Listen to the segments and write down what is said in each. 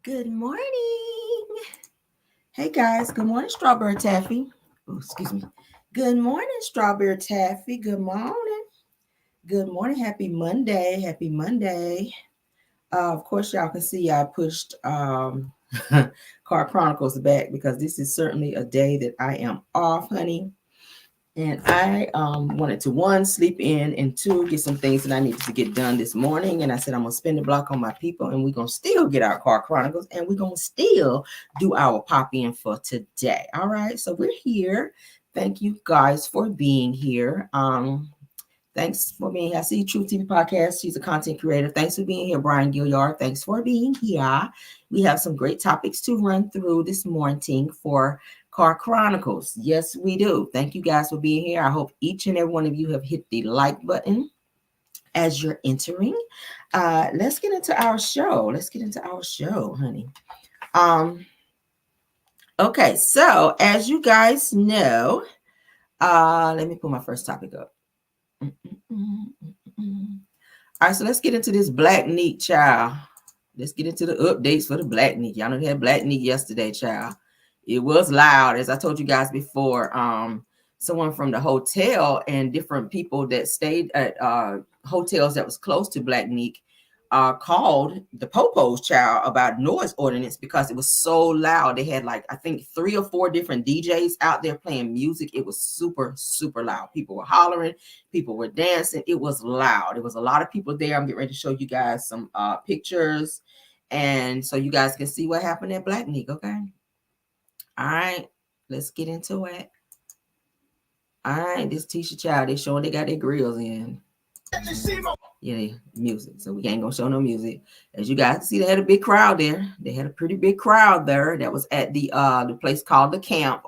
Good morning. Hey guys, good morning, Strawberry Taffy. Oh, excuse me. Good morning, Strawberry Taffy. Good morning. Good morning. Happy Monday. Happy Monday. Of course, y'all can see I pushed Car Chronicles back because this is certainly a day that I am off, honey. And I wanted to, one, sleep in, and two, get some things that I needed to get done this morning. And I said, I'm going to spend the block on my people, and we're going to still get our Car Chronicles, and we're going to still do our pop-in for today. All right, so we're here. Thank you guys for being here. Thanks for being here. I see Truth TV Podcast. She's a content creator. Thanks for being here, Brian Gilliard. Thanks for being here. We have some great topics to run through this morning for Car Chronicles. Yes, we do. Thank you guys for being here. I hope each and every one of you have hit the like button as you're entering. Let's get into our show. Honey. Okay, so as you guys know, let me pull my first topic up. All right, so let's get into this Blackneak, child. Let's get into the updates for the Blackneak. Y'all know they had Blackneak yesterday, child. It was loud, as I told you guys before. Someone from the hotel and different people that stayed at hotels that was close to Blackneak called the Popo's child about noise ordinance because it was so loud. They had like, I think 3 or 4 different DJs out there playing music. It was super, super loud. People were hollering. People were dancing. It was loud. It was a lot of people there. I'm getting ready to show you guys some pictures. And so you guys can see what happened at Blackneak, okay? All right. Let's get into it. All right. This Tisha child, they showing they got their grills in. Yeah, music. So we ain't gonna show no music. As you guys see, they had a big crowd there. They had a pretty big crowd there. That was at the place called the Kemp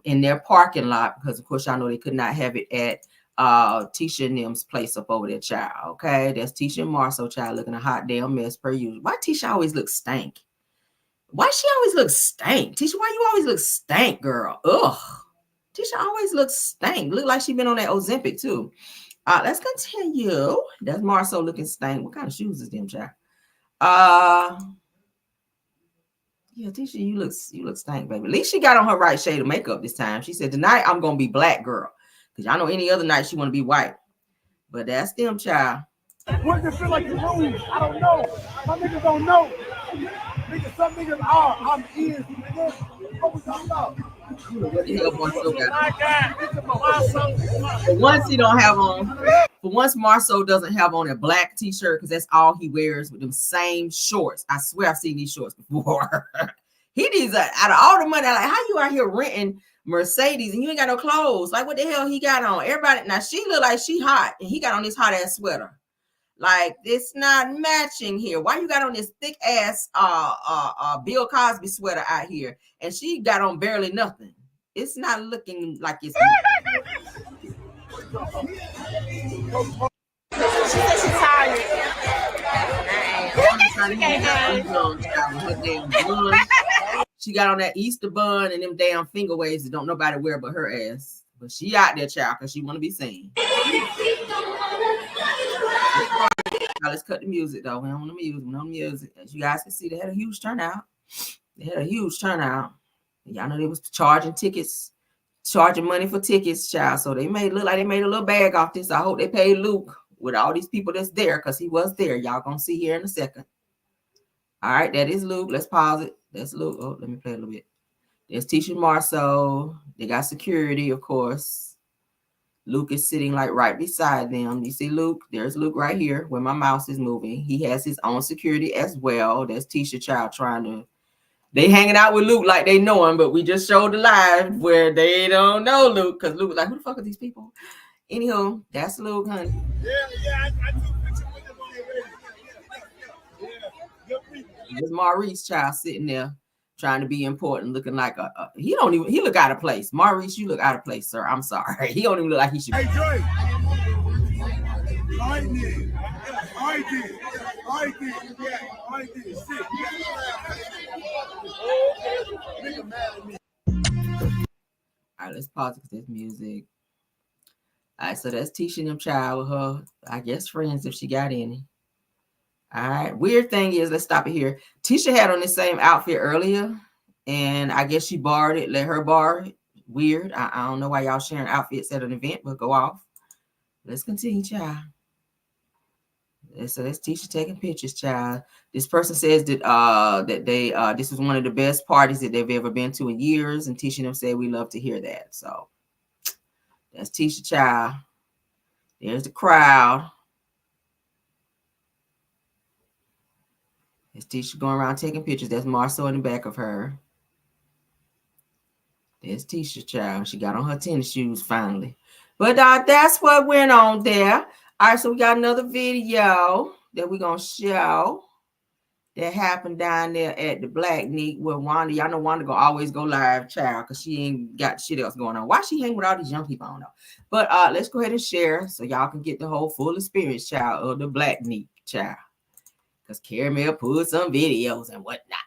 in their parking lot, because of course y'all know they could not have it at Tisha and them's place up over there, child. Okay, that's Tisha and Marcel, child, looking a hot damn mess per usual. Why Tisha always looks stank? Why she always looks stank? Tisha, why you always look stank, girl? Ugh. Tisha always looks stank. Look like she been on that Ozempic too. Let's continue. That's Marcel looking stank. What kind of shoes is them, child? Yeah, Tisha, you look stank, baby. At least she got on her right shade of makeup this time. She said, tonight I'm gonna be black, girl. Because y'all know any other night she want to be white. But that's them, child. What does it feel like to lose? I don't know. Some niggas don't know. Niggas, some niggas are. I'm is, nigga. What we talking about? What the hell Marcel got? For once he don't have on. For once Marcel doesn't have on a black t-shirt, because that's all he wears with them same shorts. I swear I've seen these shorts before. He needs out of all the money. Like, how you out here renting Mercedes and you ain't got no clothes? Like, what the hell he got on? Everybody, now she look like she hot, and he got on this hot ass sweater. Like, it's not matching here. Why you got on this thick ass Bill Cosby sweater out here, and she got on barely nothing? It's not looking like it's. She said she's tired. She got on that Easter bun and them damn finger waves that don't nobody wear but her ass. But she out there, child, because she want to be seen. Now let's cut the music, though. We don't want the music. As you guys can see, they had a huge turnout. Y'all know they was charging money for tickets, child. So they made look like they made a little bag off this. I hope they paid Luke with all these people that's there, because he was there. Y'all gonna see here in a second. All right, that is Luke. Let's pause it. That's Luke. Oh, let me play a little bit. There's Tisha Marceau. They got security, of course. Luke is sitting like right beside them. You see Luke? There's Luke right here where my mouse is moving. He has his own security as well. There's Tisha child trying to. They hanging out with Luke like they know him, but we just showed the live where they don't know Luke, because Luke was like, who the fuck are these people? Anywho, that's Luke, honey. Yeah, I took pictures with them already. Yeah, there's Maurice child sitting there trying to be important, looking like he look out of place. Maurice, you look out of place, sir. I'm sorry. He don't even look like he should be. Hey, Joy. I did. Shit. All right, let's pause because there's music. All right, so that's Tisha and them child with her, I guess, friends if she got any. All right. Weird thing is, let's stop it here. Tisha had on the same outfit earlier, and I guess she borrowed it, let her borrow it. Weird. I don't know why y'all sharing outfits at an event, but go off. Let's continue, child. So that's Tisha taking pictures, child. This person says that they this was one of the best parties that they've ever been to in years, and Tisha and them said we love to hear that. So that's Tisha, child. There's the crowd. It's Tisha going around taking pictures. That's Marcel in the back of her. There's Tisha, child. She got on her tennis shoes finally. But that's what went on there. All right, so we got another video that we're going to show that happened down there at the Blackneak where Wanda, y'all know Wanda gonna always go live, child, because she ain't got shit else going on. Why she hang with all these young people? I don't know. But let's go ahead and share so y'all can get the whole full experience, child, of the Blackneak, child. Because Caramel put some videos and whatnot.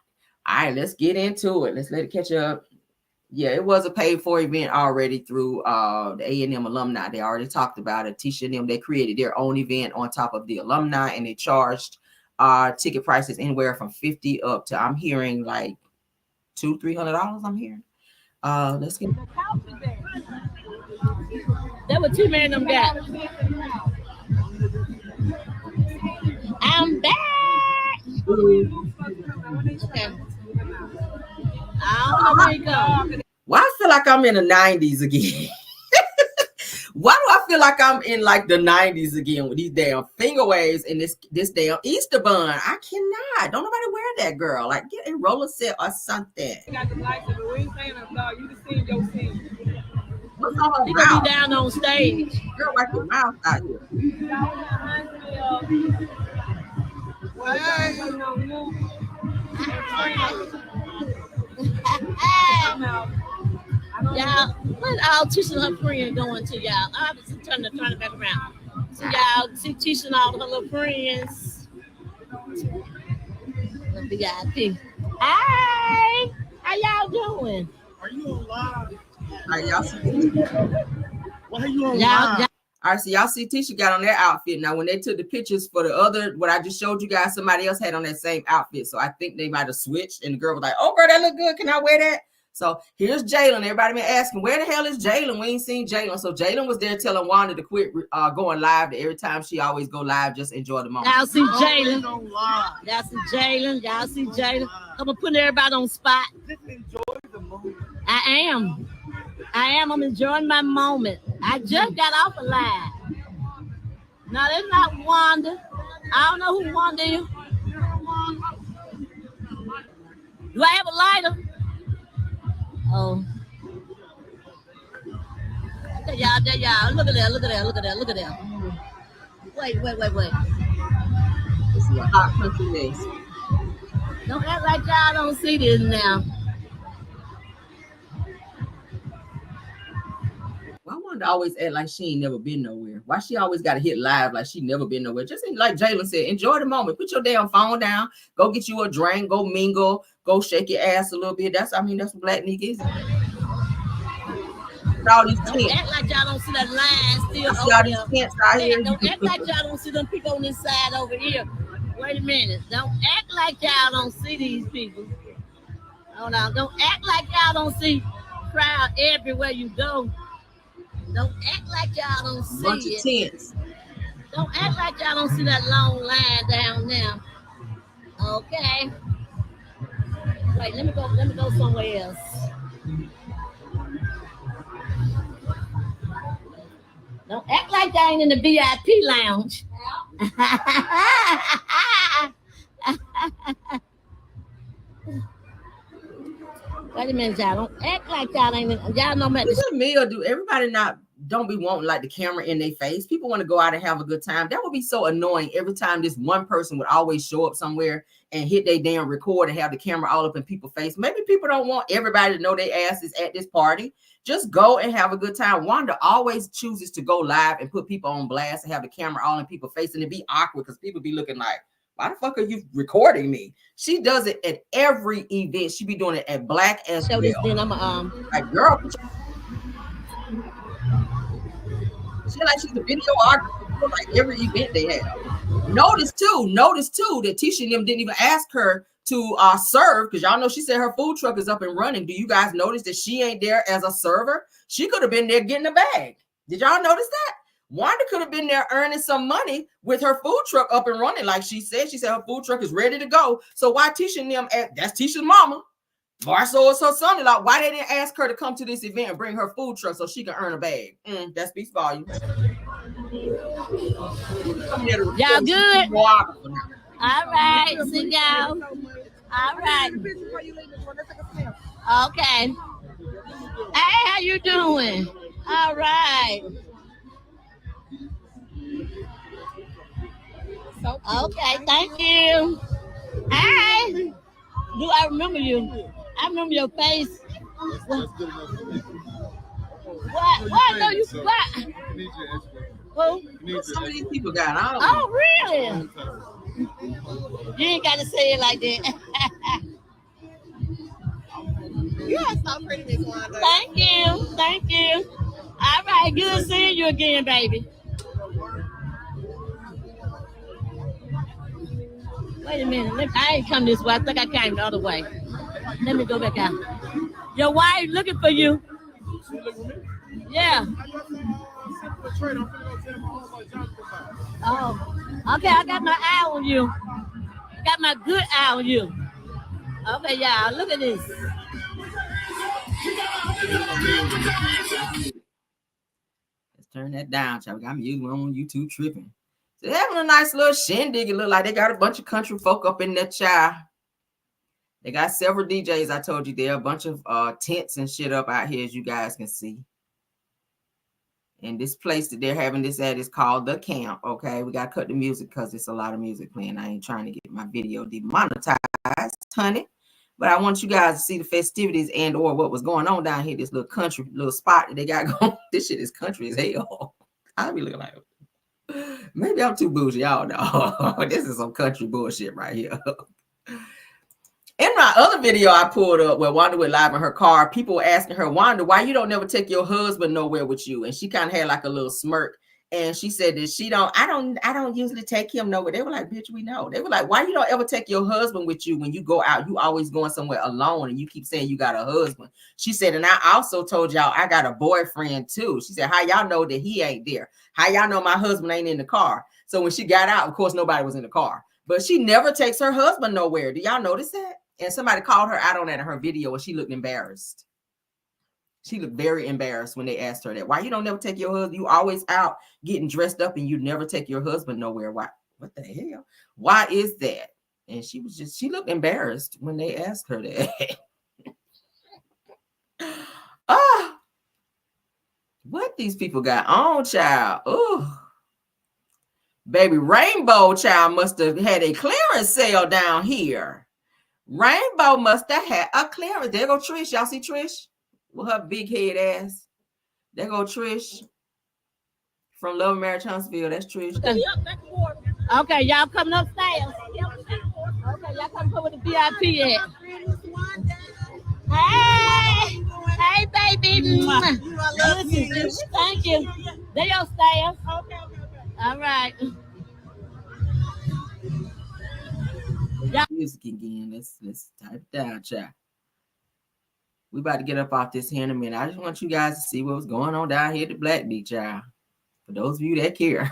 All right, let's get into it. Let's let it catch up. Yeah, it was a paid-for event already through the A&M alumni. They already talked about it. Tisha and them, they created their own event on top of the alumni, and they charged ticket prices anywhere from $50 up to, I'm hearing, like $200-$300. I'm hearing. Let's get. There were two men them got. I'm back. Okay. I don't know where you go. Why I feel like I'm in the 90s again? Why do I feel like I'm in like the 90s again with these damn finger waves and this damn Easter bun? I cannot. Don't nobody wear that, girl. Like, get a roller set or something. You got the lights and the wings saying about you just seen your scene. What's on her You mouth? gonna be down on stage. Girl, wipe your mouth out here. Y'all, what all Tisha and her friend going to, y'all? I was turning it back around. So y'all see Tisha and all her little friends. The VIP. Hi, how y'all doing? Are you on live? All right, y'all see. Why are you on Y'all, live? All right, so y'all see Tisha got on their outfit. Now, when they took the pictures for the other, what I just showed you guys, somebody else had on that same outfit. So I think they might have switched. And the girl was like, oh, girl, that look good. Can I wear that? So here's Jalen. Everybody been asking, where the hell is Jalen? We ain't seen Jalen. So Jalen was there telling Wanda to quit going live. Every time she always go live, just enjoy the moment. y'all see Jalen. On live. Y'all see Jalen. Y'all see Jalen. I'm gonna put everybody on spot. Just enjoy the moment. I am. I'm enjoying my moment. I just got off a live. No, that's not Wanda. I don't know who Wanda is. Do I have a lighter? Oh. There y'all. Look at that. Wait. This is a hot country mess. Don't act like y'all don't see this now. Why Wanda always act like she ain't never been nowhere? Why she always got to hit live like she never been nowhere? Just like Jalen said, enjoy the moment. Put your damn phone down. Go get you a drink. Go mingle. Go shake your ass a little bit. That's what Blackneak is. All these Don't act like y'all don't see that line still see all over these there. tents out here. Don't act like y'all don't see them people on this side over here. Wait a minute. Don't act like y'all don't see these people. Hold on. Don't act like y'all don't see crowd everywhere you go. Don't act like y'all don't see bunch it. of tents. Don't act like y'all don't see that long line down there. Okay. Wait, let me go somewhere else. Don't act like y'all ain't in the VIP lounge. Wait a minute, y'all. Don't act like y'all ain't in, y'all know about What meal do everybody don't be wanting like the camera in their face? People want to go out and have a good time. That would be so annoying every time this one person would always show up somewhere and hit their damn record and have the camera all up in people's face. Maybe people don't want everybody to know their ass is at this party. Just go and have a good time. Wanda always chooses to go live and put people on blast and have the camera all in people's face, and it be awkward because people be looking like, why the fuck are you recording me? She does it at every event. She be doing it at Black as show well. this then I'm like, girl, she like she's a videographer for like every event they have. Notice too that Tisha and them didn't even ask her to serve, because y'all know she said her food truck is up and running. Do you guys notice that she ain't there as a server? She could have been there getting a bag. Did y'all notice that? Wanda could have been there earning some money with her food truck up and running, like she said. She said her food truck is ready to go. So why Tisha and them, that's Tisha's mama, Marcel is her son-in-law, why they didn't ask her to come to this event and bring her food truck so she can earn a bag? That speaks volumes. Y'all good? All right, see y'all. All right. Okay. Hey, how you doing? All right. Okay, thank you. Hey, do I remember you? I remember your face. What? No, you what? Who? Some of these people got on. Oh, really? You ain't got to say it like that. You are so pretty, Miss Wanda. Thank you. Thank you. All right, good seeing you again, baby. Wait a minute. I ain't come this way. I think I came the other way. Let me go back out. Your wife looking for you. She looking for me? Yeah. Oh. Okay, I got my eye on you. Got my good eye on you. Okay, y'all, look at this. Let's turn that down, child. I'm using on YouTube tripping. So they're having a nice little shindig. It look like they got a bunch of country folk up in that child. They got several DJs. I told you there are a bunch of tents and shit up out here, as you guys can see. And this place that they're having this at is called the Kemp. Okay, we got to cut the music because it's a lot of music playing. I ain't trying to get my video demonetized, honey. But I want you guys to see the festivities and or what was going on down here. This little country, little spot that they got going. This shit is country as hell. I be looking like, maybe I'm too bougie. Y'all know. This is some country bullshit right here. In my other video I pulled up where Wanda went live in her car, people were asking her, Wanda, why you don't never take your husband nowhere with you? And she kind of had like a little smirk. And she said that I don't usually take him nowhere. They were like, bitch, we know. They were like, why you don't ever take your husband with you when you go out? You always going somewhere alone and you keep saying you got a husband. She said, and I also told y'all I got a boyfriend too. She said, how y'all know that he ain't there? How y'all know my husband ain't in the car? So when she got out, of course, nobody was in the car. But she never takes her husband nowhere. Do y'all notice that? And somebody called her out on that in her video and she looked embarrassed. She looked very embarrassed when they asked her that. Why you don't never take your husband? You always out getting dressed up and you never take your husband nowhere. Why? What the hell? Why is that? And she looked embarrassed when they asked her that. What these people got on, child? Oh, baby, Rainbow child must have had a clearance sale down here. Rainbow must have had a clearance. There go Trish. Y'all see Trish? With her big head ass. There go Trish from Love Marriage Huntsville. That's Trish. Okay, y'all coming upstairs. Okay, y'all come with the VIP at. Hey, baby. Thank you. They upstairs. All right. Music again. Let's type it down, child. We about to get up off this here in a minute. I just want you guys to see what was going on down here at the Blackneak, child. For those of you that care.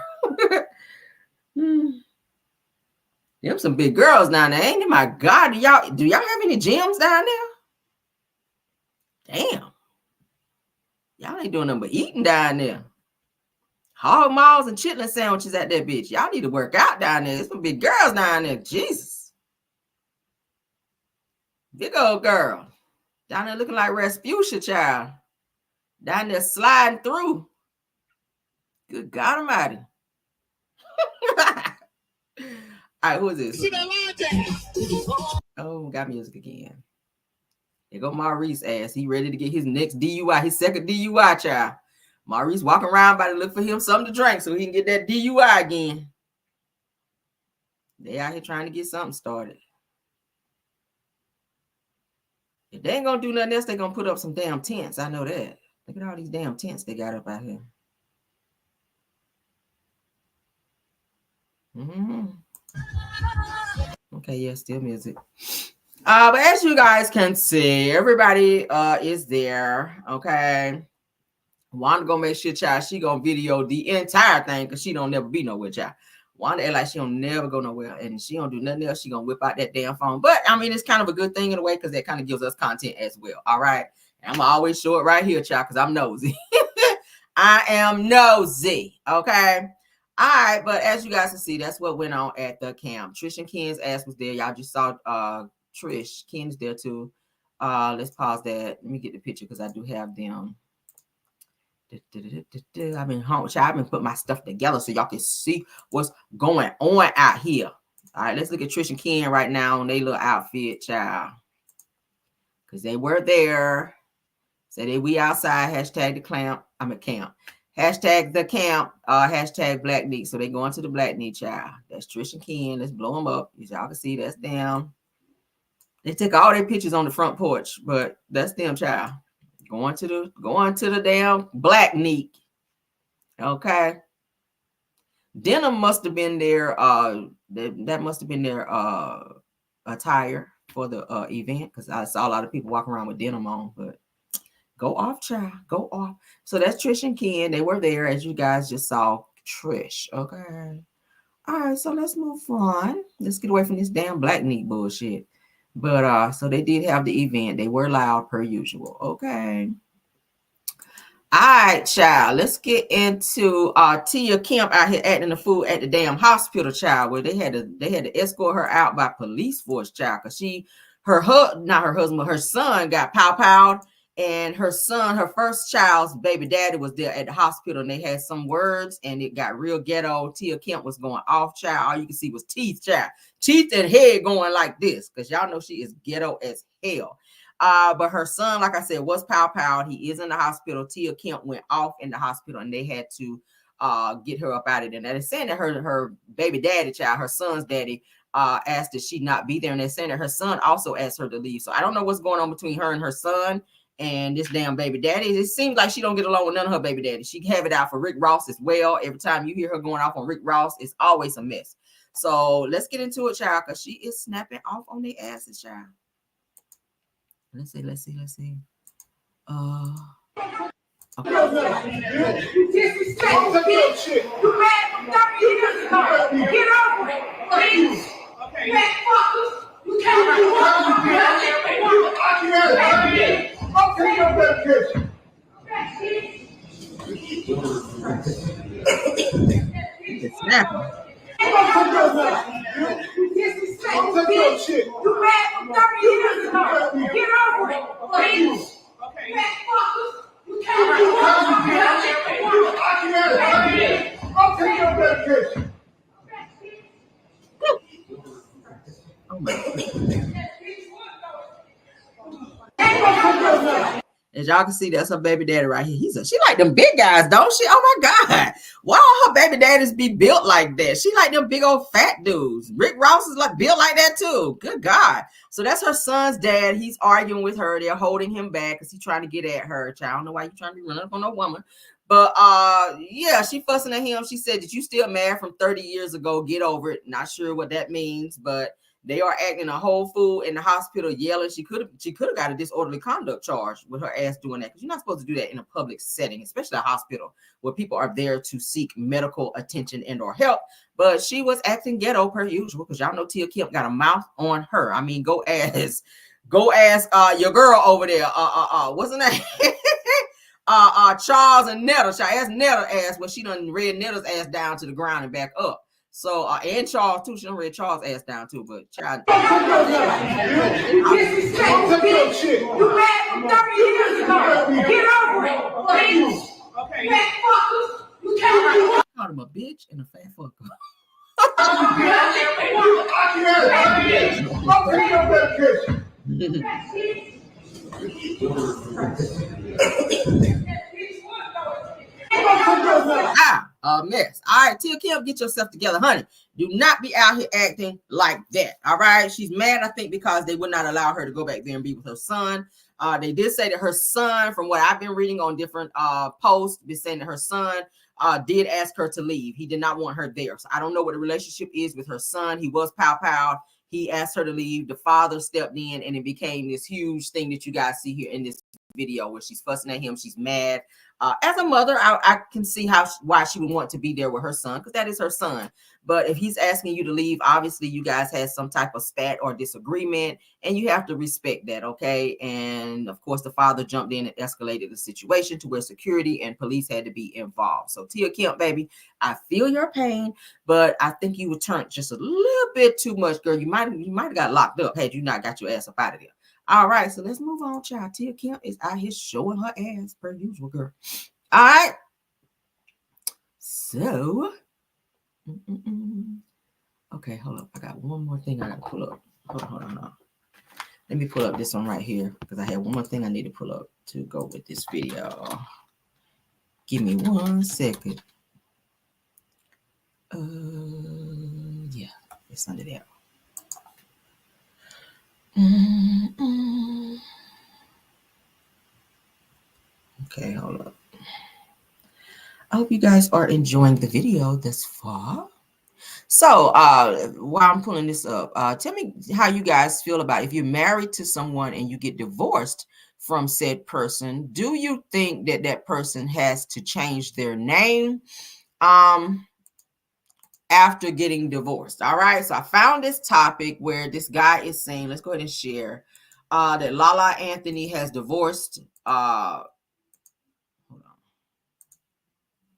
Them some big girls down there, ain't it? My God, do y'all have any gyms down there? Damn. Y'all ain't doing nothing but eating down there. Hog maws and chitlin sandwiches at that bitch. Y'all need to work out down there. There's some big girls down there. Jesus. Big old girl. Down there looking like Rasputia, child. Down there sliding through. Good God Almighty. All right, who is this? Oh, got music again. There go Maurice ass. He ready to get his next DUI, his second DUI, child. Maurice walking around by to look for him something to drink so he can get that DUI again. They out here trying to get something started. If they ain't gonna do nothing else, they're gonna put up some damn tents. I know that. Look at all these damn tents they got up out here. Okay, yeah, still music. But as you guys can see, everybody is there. Okay. Wanda gonna make sure, child, she gonna video the entire thing because she don't never be nowhere, child. Wanda act like she don't never go nowhere and she don't do nothing else. She gonna whip out that damn phone. But I mean, it's kind of a good thing in a way because that kind of gives us content as well. All right. And I'm gonna always show it right here, child, because I'm nosy. I am nosy. Okay. All right, but as you guys can see, that's what went on at the camp. Trish and Ken's ass was there. Y'all just saw Trish. Ken's there too. Let's pause that. Let me get the picture because I do have them. I've been home. I've been putting my stuff together so y'all can see what's going on out here. All right, let's look at Trish and Ken right now on their little outfit, child. Because they were there. Say they we outside, hashtag the camp. I'm at camp. Hashtag the camp, hashtag Blackneak. So they going to the Blackneak, child. That's Trish and Ken. Let's blow them up. As y'all can see, that's them. They took all their pictures on the front porch, but that's them, child. Going to the damn Blackneak. Okay. Denim must have been their that must have been their attire for the event because I saw a lot of people walking around with denim on, but go off, child. Go off. So that's Trish and Ken. They were there, as you guys just saw Trish. Okay. All right, so let's move on. Let's get away from this damn Blackneak bullshit. But so they did have the event. They were loud per usual. Okay. All right, child. Let's get into Tia Kemp out here acting the fool at the damn hospital, child, where they had to escort her out by police force, child, because her son got pow-powed. And her son, her first child's baby daddy was there at the hospital and they had some words and it got real ghetto. Tia Kemp was going off, child. All you can see was teeth, child. Teeth and head going like this because y'all know she is ghetto as hell. But her son, like I said, was pow-powed. He is in the hospital. Tia Kemp went off in the hospital and they had to get her up out of there. And they're saying that her baby daddy, child, her son's daddy, asked that she not be there. And they're saying that her son also asked her to leave. So I don't know what's going on between her and her son and this damn baby daddy. It seems like she don't get along with none of her baby daddy. She have it out for Rick Ross as well. Every time you hear her going off on Rick Ross, it's always a mess. So let's get into it, child, because she is snapping off on their asses, child. Let's see. Okay. You disrespect shit. You mad from 30 years ago. Get over it, please. Okay. Fat fuckers. You can't do It's snapping. You disrespect shit. You mad from 30 years ago. Get over it, please. Okay. Fat fuckers. You can't do I'll take your medication. Oh my God. As y'all can see, that's her baby daddy right here. She like them big guys, don't she? Oh my God. Why all her baby daddies be built like that? She like them big old fat dudes. Rick Ross is like built like that too. Good God. So that's her son's dad. He's arguing with her. They're holding him back because he's trying to get at her. I don't know why you're trying to be running up on a woman. But yeah, she fussing at him. She said, "Did you still mad from 30 years ago? Get over it." Not sure what that means, but they are acting a whole fool in the hospital, yelling. She could have got a disorderly conduct charge with her ass doing that, because you're not supposed to do that in a public setting, especially a hospital where people are there to seek medical attention and or help. But she was acting ghetto per usual, because y'all know Tia Kemp got a mouth on her. I mean, go ask your girl over there. What's her name? Charles and Netta. I asked Netta ass when she done read Netta's ass down to the ground and back up. So, and Charles too. She done read Charles' ass down too, but child. You mad from 30 years ago. Get over it, please. Okay. Fat fuckers. You can't do Called him a bitch and a fat fucker. A mess. All right, Tia Kemp, get yourself together, honey. Do not be out here acting like that. All right, she's mad, I think, because they would not allow her to go back there and be with her son. They did say that her son, from what I've been reading on different posts, been saying that her son did ask her to leave. He did not want her there. So I don't know what the relationship is with her son. He was pow. He asked her to leave. The father stepped in, and it became this huge thing that you guys see here in this video where she's fussing at him. She's mad. As a mother, I can see why she would want to be there with her son, because that is her son. But if he's asking you to leave, obviously you guys had some type of spat or disagreement, and you have to respect that, okay? And of course, the father jumped in and escalated the situation to where security and police had to be involved. So Tia Kemp, baby, I feel your pain, but I think you would turn just a little bit too much, girl. You might have got locked up had you not got your ass up out of there. All right, so let's move on, child. Tia Kemp is out here showing her ass per usual, girl. All right. So, okay, hold up. I got one more thing I got to pull up. Hold on. Let me pull up this one right here because I had one more thing I need to pull up to go with this video. Give me 1 second. Yeah, it's under there. Okay, hold up. I hope you guys are enjoying the video thus far. So while I'm pulling this up, tell me how you guys feel about if you're married to someone and you get divorced from said person. Do you think that that person has to change their name after getting divorced? All right, so I found this topic where this guy is saying, let's go ahead and share, that Lala Anthony has divorced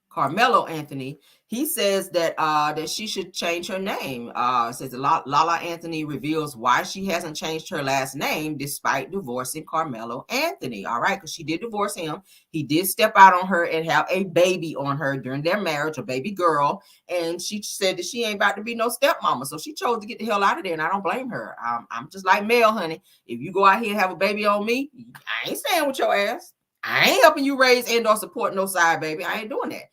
Carmelo Anthony. He says that that she should change her name. Says that Lala Anthony reveals why she hasn't changed her last name despite divorcing Carmelo Anthony. All right, because she did divorce him. He did step out on her and have a baby on her during their marriage, a baby girl. And she said that she ain't about to be no stepmama. So she chose to get the hell out of there, and I don't blame her. I'm just like Mel, honey. If you go out here and have a baby on me, I ain't staying with your ass. I ain't helping you raise and or support no side, baby. I ain't doing that.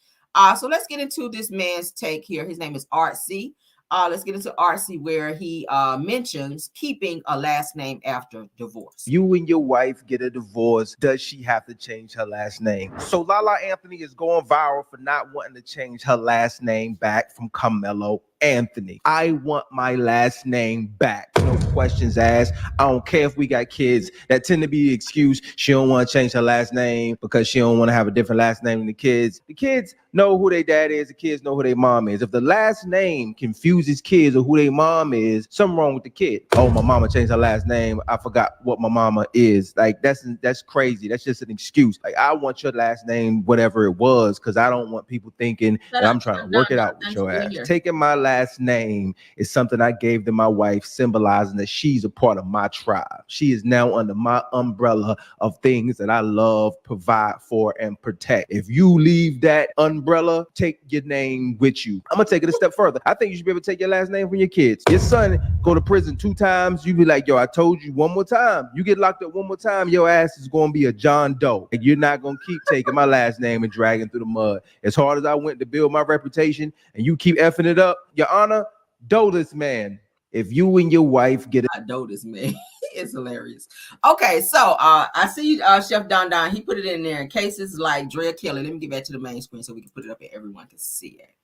So let's get into this man's take here. His name is RC. Let's get into RC, where he mentions keeping a last name after divorce. You and your wife get a divorce. Does she have to change her last name? So Lala Anthony is going viral for not wanting to change her last name back from Carmelo Anthony. I want my last name back. No questions asked. I don't care if we got kids. That tend to be the excuse. She don't want to change her last name because she don't want to have a different last name than the kids. The kids know who their dad is. The kids know who their mom is. If the last name confuses kids or who their mom is, something wrong with the kid. Oh, my mama changed her last name. I forgot what my mama is. Like, that's crazy. That's just an excuse. Like, I want your last name, whatever it was, because I don't want people thinking that I'm trying to work it out with your ass. Taking my last name is something I gave to my wife, symbolizing that she's a part of my tribe. She is now under my umbrella of things that I love, provide for, and protect. If you leave that umbrella, take your name with you. I'm gonna take it a step further. I think you should be able to take your last name from your kids. Your son go to prison 2 times, you be like, yo, I told you one more time. You get locked up one more time, your ass is gonna be a John Doe. And you're not gonna keep taking my last name and dragging through the mud. As hard as I went to build my reputation and you keep effing it up, Your Honor, doe this man. If you and your wife get a doe this man. It's hilarious. Okay, so I see Chef Don. He put it in there in cases like Drea Kelly. Let me get back to the main screen so we can put it up and everyone can see it.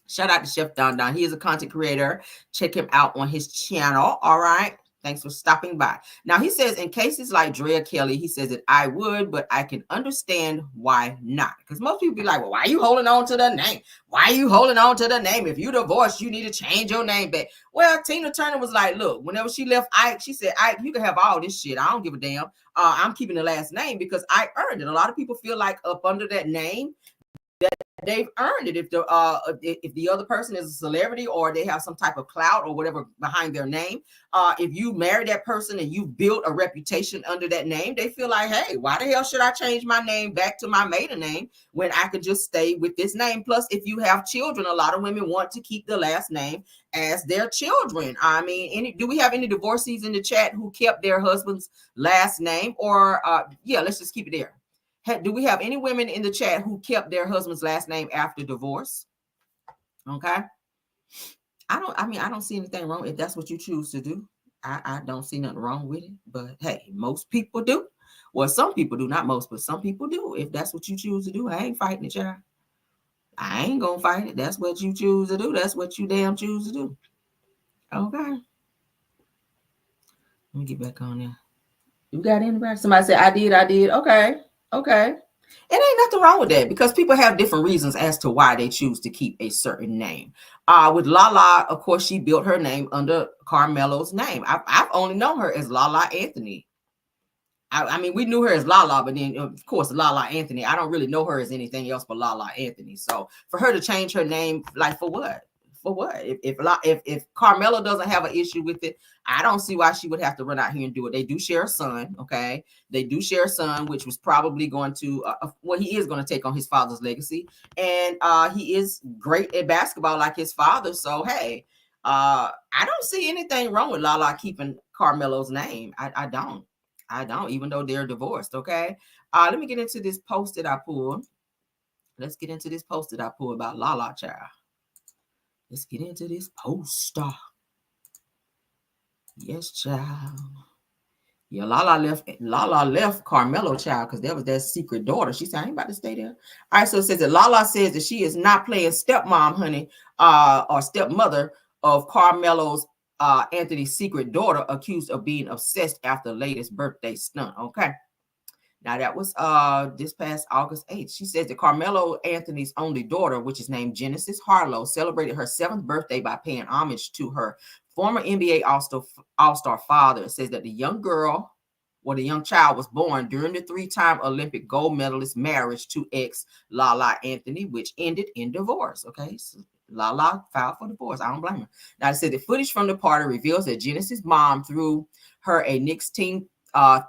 Shout out to Chef Don. He is a content creator. Check him out on his channel. All right. Thanks for stopping by. Now, he says in cases like Drea Kelly, he says that I would, but I can understand why not. Because most people be like, well, why are you holding on to the name? Why are you holding on to the name? If you divorced, you need to change your name back. Well, Tina Turner was like, look, whenever she left Ike, she said, Ike, you can have all this shit. I don't give a damn. I'm keeping the last name because I earned it. A lot of people feel like up under that name, that they've earned it. If the other person is a celebrity or they have some type of clout or whatever behind their name, if you marry that person and you built a reputation under that name, they feel like, hey, why the hell should I change my name back to my maiden name when I could just stay with this name? Plus, if you have children, a lot of women want to keep the last name as their children. I mean, do we have any divorcees in the chat who kept their husband's last name? Or yeah, let's just keep it there. Do we have any women in the chat who kept their husband's last name after divorce? Okay. I don't see anything wrong if that's what you choose to do. I don't see nothing wrong with it. But hey, most people do. Well, some people do, not most, but some people do. If that's what you choose to do, I ain't fighting it, child. I ain't gonna fight it. That's what you choose to do. That's what you damn choose to do. Okay. Let me get back on there. You got anybody? Somebody said, I did. Okay. Okay. It ain't nothing wrong with that because people have different reasons as to why they choose to keep a certain name. With Lala, of course, she built her name under Carmelo's name. I've only known her as Lala Anthony. I mean, we knew her as Lala, but then, of course, Lala Anthony. I don't really know her as anything else but Lala Anthony. So for her to change her name, like for what? For what? If Carmelo doesn't have an issue with it, I don't see why she would have to run out here and do it. They do share a son, okay? They do share a son, which was probably going to, well, he is going to take on his father's legacy, and he is great at basketball like his father. So hey, I don't see anything wrong with Lala keeping Carmelo's name. I don't, even though they're divorced. Okay. Let me get into this post that I pulled. Let's get into this post that I pulled about Lala child. Let's get into this poster. Yes, child. Yeah, Lala left Carmelo child because that was their secret daughter. She said, I ain't about to stay there. All right, so it says that Lala says that she is not playing stepmom, honey, or stepmother of Carmelo's Anthony's secret daughter, accused of being obsessed after latest birthday stunt. Okay. Now that was this past August 8th. She says that Carmelo Anthony's only daughter, which is named Genesis Harlow, celebrated her 7th birthday by paying homage to her former NBA All-Star father. It says that the young child was born during the 3-time Olympic gold medalist marriage to ex Lala Anthony, which ended in divorce. Okay, so Lala filed for divorce. I don't blame her. Now, it said the footage from the party reveals that Genesis' mom threw her a Knicks team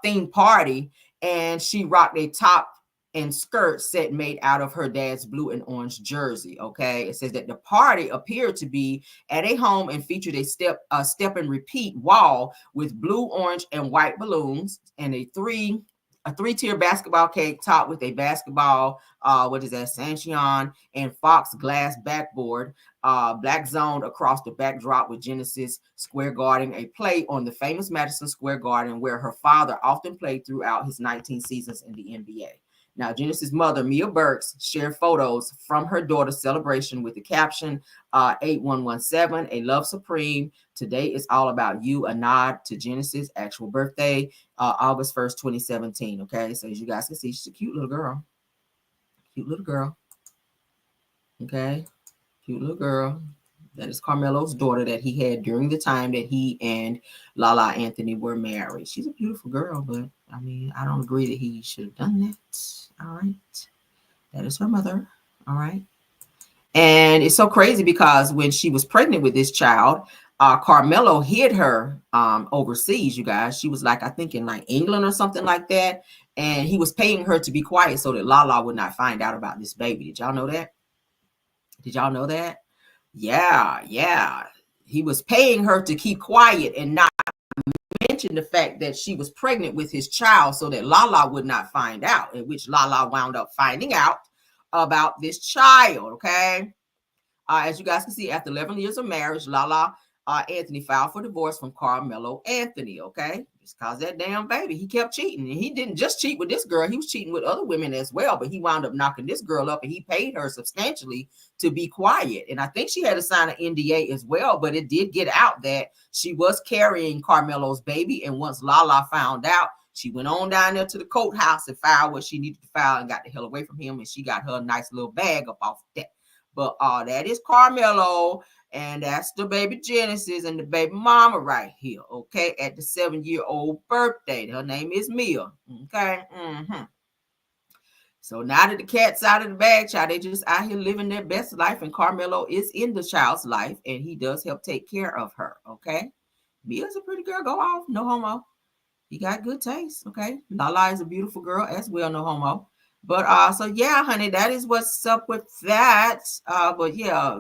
theme party, and she rocked a top and skirt set made out of her dad's blue and orange jersey. Okay, it says that the party appeared to be at a home and featured a step and repeat wall with blue, orange, and white balloons and a three-tier basketball cake topped with a basketball, Sancheon and Fox glass backboard, black zoned across the backdrop with Genesis Square Garden, a play on the famous Madison Square Garden where her father often played throughout his 19 seasons in the NBA. Now, Genesis' mother, Mia Burks, shared photos from her daughter's celebration with the caption, 8117, a love supreme. Today is all about you, a nod to Genesis' actual birthday, August 1st, 2017. Okay, so as you guys can see, she's a cute little girl. Cute little girl. Okay, cute little girl. That is Carmelo's daughter that he had during the time that he and Lala Anthony were married. She's a beautiful girl, but I mean, I don't agree that he should have done that. All right. That is her mother. All right. And it's so crazy because when she was pregnant with this child, Carmelo hid her overseas, you guys. She was like, I think in like England or something like that. And he was paying her to be quiet so that Lala would not find out about this baby. Did y'all know that? Did y'all know that? Yeah. He was paying her to keep quiet and not mention the fact that she was pregnant with his child so that Lala would not find out, in which Lala wound up finding out about this child. Okay. As you guys can see, after 11 years of marriage, Lala Anthony filed for divorce from Carmelo Anthony. Okay. Just cause that damn baby. He kept cheating. And he didn't just cheat with this girl. He was cheating with other women as well. But he wound up knocking this girl up and he paid her substantially to be quiet. And I think she had to sign an NDA as well. But it did get out that she was carrying Carmelo's baby. And once Lala found out, she went on down there to the courthouse and filed what she needed to file and got the hell away from him. And she got her a nice little bag up off that. But that is Carmelo, and that's the baby Genesis and the baby mama right here, okay, at the 7-year-old birthday. Her name is Mia, okay? So now that the cat's out of the bag, child, they just out here living their best life, and Carmelo is in the child's life, and he does help take care of her, okay? Mia's a pretty girl. Go off. No homo. You got good taste, okay? Lala is a beautiful girl as well. No homo. But so yeah, honey, that is what's up with that. But yeah,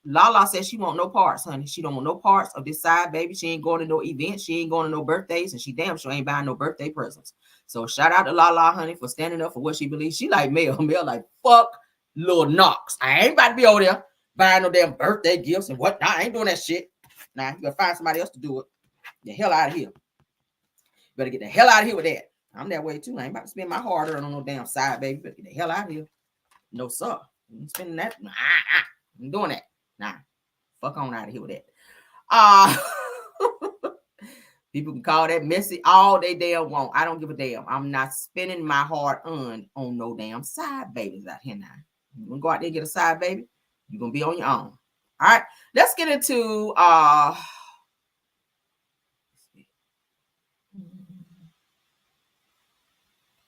Lala says she want no parts, honey. She don't want no parts of this side baby. She ain't going to no events. She ain't going to no birthdays, and she damn sure ain't buying no birthday presents. So shout out to Lala, honey, for standing up for what she believes. She like Mel. Mel like, fuck Lil Knox. I ain't about to be over there buying no damn birthday gifts and whatnot. I ain't doing that shit. Now you gotta find somebody else to do it. The hell out of here. Better get the hell out of here with that. I'm that way too. I ain't about to spend my hard earned on no damn side, baby. Better get the hell out of here. No, sir. You spending that? I'm doing that. Nah, fuck on out of here with that. People can call that messy all they damn want. I don't give a damn. I'm not spending my hard-earned on no damn side babies out here now. You gonna go out there and get a side baby? You're gonna be on your own. All right, let's get into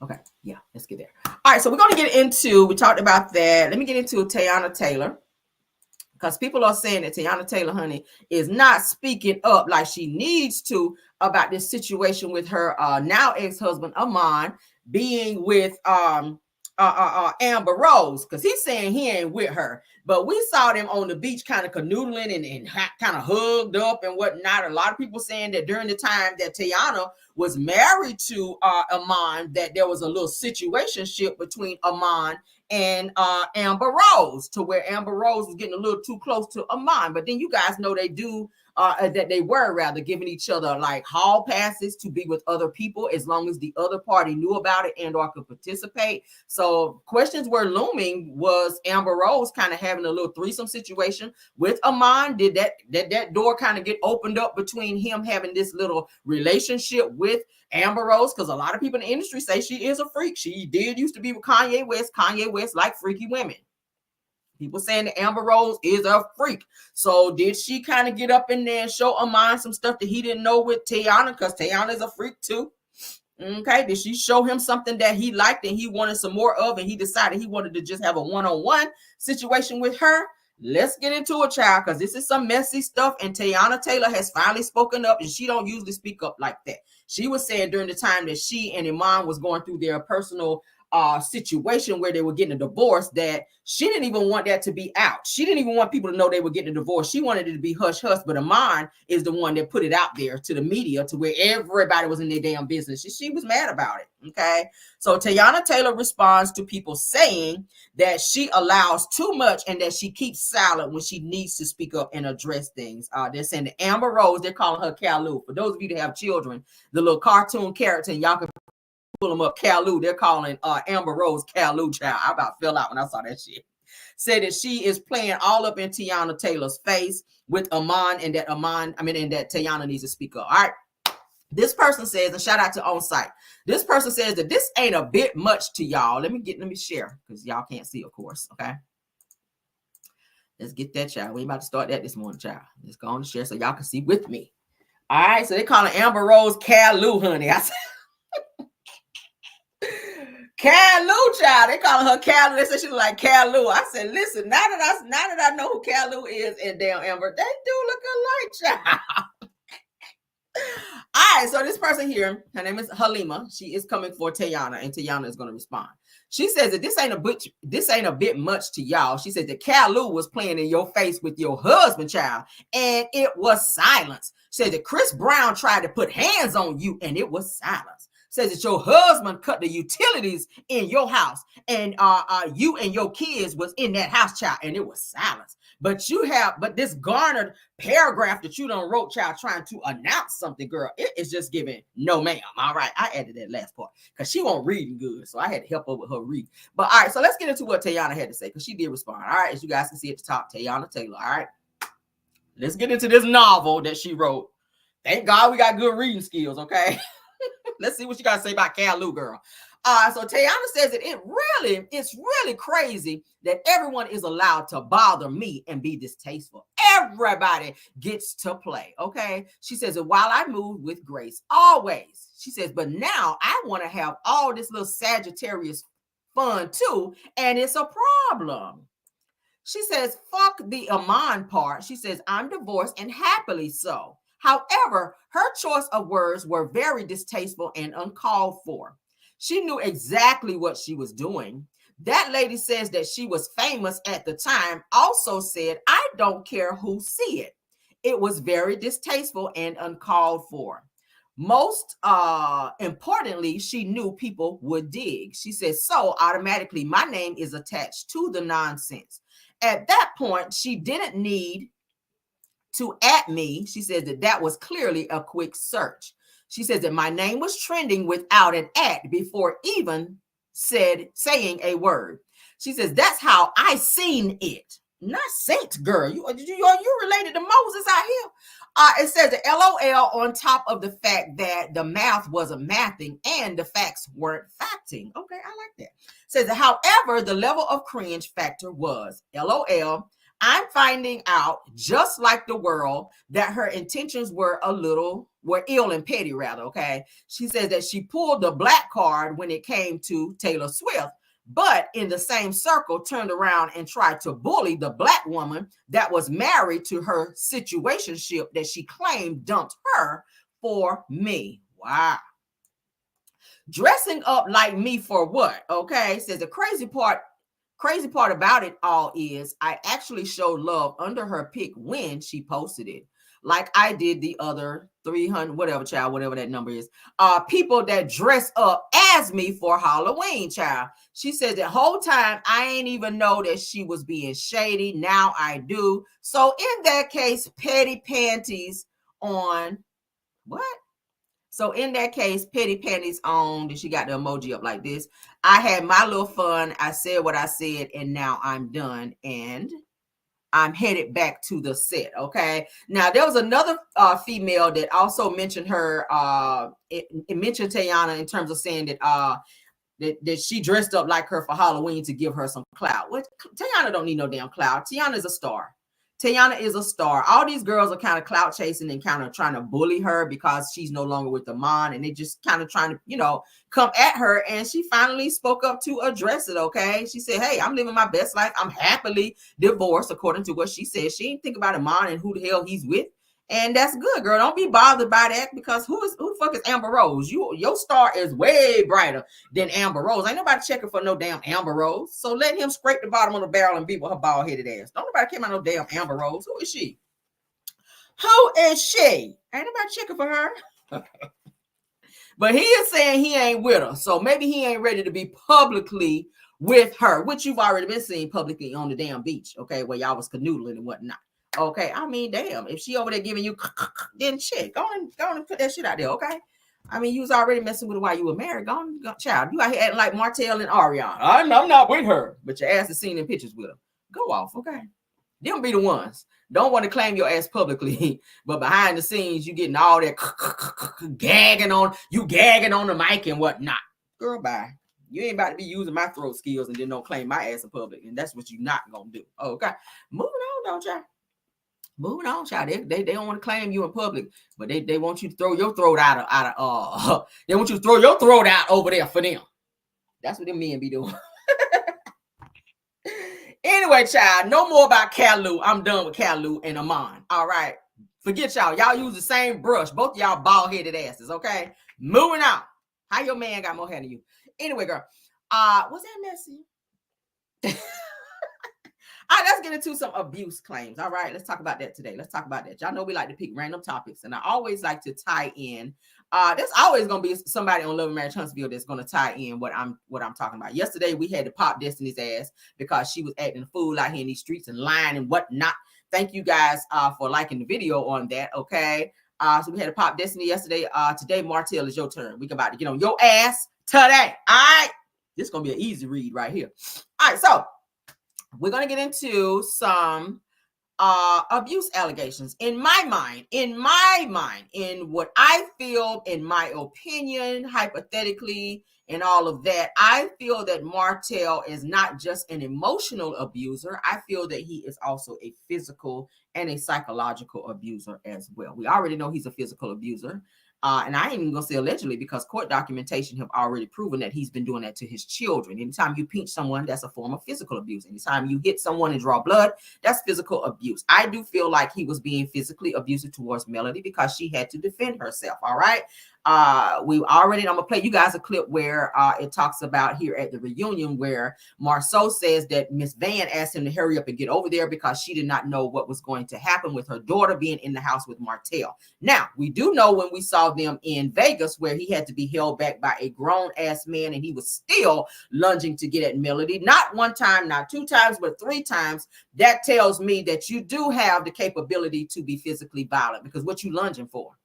okay, yeah, let's get there. All right, so we're gonna get into, we talked about that. Let me get into Teyana Taylor, because people are saying that Teyana Taylor, honey, is not speaking up like she needs to about this situation with her now ex-husband Amon being with Amber Rose, because he's saying he ain't with her. But we saw them on the beach kind of canoodling and kind of hugged up and whatnot. A lot of people saying that during the time that Teyana was married to Amon, that there was a little situationship between Amon and Amber Rose, to where Amber Rose was getting a little too close to Amon. But then you guys know they do that they were rather giving each other like hall passes to be with other people as long as the other party knew about it and or could participate. So questions were looming, was Amber Rose kind of having a little threesome situation with Amon? Did that door kind of get opened up between him having this little relationship with Amber Rose? Because a lot of people in the industry say she is a freak. She did used to be with Kanye West. Kanye West like freaky women. People saying that Amber Rose is a freak. So did she kind of get up in there and show Amon some stuff that he didn't know with Teyana? Because Teyana is a freak too. Okay, did she show him something that he liked and he wanted some more of, and he decided he wanted to just have a one-on-one situation with her? Let's get into it, child, because this is some messy stuff, and Teyana Taylor has finally spoken up, and she don't usually speak up like that. She was saying during the time that she and Iman was going through their personal situation where they were getting a divorce, that she didn't even want that to be out. She didn't even want people to know they were getting a divorce. She wanted it to be hush hush, but Iman is the one that put it out there to the media to where everybody was in their damn business. She was mad about it. Okay, so Teyana Taylor responds to people saying that she allows too much and that she keeps silent when she needs to speak up and address things. They're saying that Amber Rose, they're calling her Kalu. For those of you that have children, the little cartoon character, and y'all can pull them up, Kalu. They're calling Amber Rose Kalu, child. I about fell out when I saw that shit. Said that she is playing all up in Teyana Taylor's face with Amon, and that Teyana needs to speak up. All right. This person says, and shout out to On Site. This person says that this ain't a bit much to y'all. Let me share, because y'all can't see, of course. Okay. Let's get that, child. We ain't about to start that this morning, child. Let's go on and share so y'all can see with me. All right. So they calling Amber Rose Kalu, honey. I said Kalu, child. They calling her Kalu. They said she look like Kalu. I said, listen, now that I know who Kalu is and damn Amber, they do look alike, child. All right, so this person here, her name is Halima. She is coming for Teyana, and Teyana is going to respond. She says that this ain't a bit much to y'all. She said that Kalu was playing in your face with your husband, child, and it was silence. She said that Chris Brown tried to put hands on you, and it was silence. Says that your husband cut the utilities in your house, and you and your kids was in that house, child, and it was silence. But this garnered paragraph that you done wrote, child, trying to announce something, girl. It is just giving no ma'am. All right, I added that last part because she won't read good, so I had to help her with her read. But all right, so let's get into what Teyana had to say, because she did respond. All right, as you guys can see at the top, Teyana Taylor. All right, let's get into this novel that she wrote. Thank God we got good reading skills, okay? Let's see what you got to say about Kalu, girl. So Teyana says that it's really crazy that everyone is allowed to bother me and be distasteful. Everybody gets to play, okay? She says that while I move with grace, always. She says, but now I want to have all this little Sagittarius fun too, and it's a problem. She says, fuck the Amon part. She says, I'm divorced and happily so. However, her choice of words were very distasteful and uncalled for. She knew exactly what she was doing. That lady says that she was famous at the time, also said, I don't care who see it. It was very distasteful and uncalled for. Most importantly, she knew people would dig. She says, so automatically my name is attached to the nonsense. At that point, she didn't need to at me. She says that was clearly a quick search. She says that my name was trending without an at before even saying a word. She says, that's how I seen it. Not sent, girl. You related to Moses out here. It says the LOL on top of the fact that the math wasn't mathing and the facts weren't facting. Okay, I like that. Says, however, the level of cringe factor was LOL. I'm finding out, just like the world, that her intentions were ill and petty, rather. Okay. She says that she pulled the black card when it came to Taylor Swift, but in the same circle turned around and tried to bully the black woman that was married to her situationship that she claimed dumped her for me. Wow. Dressing up like me for what? Okay. Says the crazy part about it all is I actually showed love under her pic when she posted it, like I did the other 300, whatever that number is, people that dress up as me for Halloween, child. She said the whole time I ain't even know that she was being shady. Now I do. So in that case, petty panties on what? So in that case, petty panties on, and she got the emoji up like this. I had my little fun. I said what I said, and now I'm done. And I'm headed back to the set. Okay. Now there was another female that also mentioned her. It mentioned Teyana in terms of saying that that she dressed up like her for Halloween to give her some clout. What? Teyana don't need no damn clout. Teyana is a star. Teyana is a star. All these girls are kind of clout chasing and kind of trying to bully her because she's no longer with the Mon, and they just kind of trying to, come at her. And she finally spoke up to address it. Okay. She said, hey, I'm living my best life. I'm happily divorced, according to what she said. She didn't think about a Mon and who the hell he's with. And that's good, girl. Don't be bothered by that, because who the fuck is Amber Rose? Your star is way brighter than Amber Rose. Ain't nobody checking for no damn Amber Rose. So let him scrape the bottom of the barrel and be with her bald headed ass. Don't nobody care about no damn Amber Rose. Who is she? Who is she? Ain't nobody checking for her. But he is saying he ain't with her. So maybe he ain't ready to be publicly with her, which you've already been seeing publicly on the damn beach. Okay, where y'all was canoodling and whatnot. Okay, I mean, damn, if she over there giving you, then shit, go and put that shit out there, okay? I mean, you was already messing with her while you were married. Go, child, you out here acting like Martell and Ariana. I'm not with her, but your ass is seen in pictures with her. Go off, okay? Them be the ones. Don't want to claim your ass publicly, but behind the scenes, you getting all that gagging on the mic and whatnot. Girl, bye. You ain't about to be using my throat skills and then don't claim my ass in public, and that's what you're not gonna do. Okay, moving on, don't y'all? Moving on, child. They don't want to claim you in public, but they want you to throw your throat out of they want you to throw your throat out over there for them. That's what them men be doing. Anyway, child, no more about Kalu. I'm done with Kalu and Amon. All right. Forget y'all. Y'all use the same brush. Both y'all bald-headed asses, okay? Moving on. How your man got more hair than you? Anyway, girl. Was that messy? All right, let's get into some abuse claims. All right, let's talk about that today. Let's talk about that. Y'all know we like to pick random topics, and I always like to tie in. There's always gonna be somebody on Love and Marriage Huntsville that's gonna tie in what I'm talking about. Yesterday we had to pop Destiny's ass because she was acting a fool out here in these streets and lying and whatnot. Thank you guys for liking the video on that. Okay, so we had to pop Destiny yesterday. Today, Martell, is your turn. We about to get on your ass today. All right, this is gonna be an easy read right here. All right, so we're going to get into some abuse allegations. In my mind, in what I feel, in my opinion, hypothetically, and all of that, I feel that Martell is not just an emotional abuser. I feel that he is also a physical and a psychological abuser as well. We already know he's a physical abuser. And I ain't even gonna say allegedly, because court documentation have already proven that he's been doing that to his children. Anytime you pinch someone, that's a form of physical abuse. Anytime you hit someone and draw blood, that's physical abuse. I do feel like he was being physically abusive towards Melody because she had to defend herself. All right. I'm gonna play you guys a clip where it talks about here at the reunion where Marceau says that Miss Van asked him to hurry up and get over there because she did not know what was going to happen with her daughter being in the house with Martell. Now, we do know when we saw them in Vegas where he had to be held back by a grown-ass man and he was still lunging to get at Melody. Not one time, not two times, but three times. That tells me that you do have the capability to be physically violent, because what you lunging for?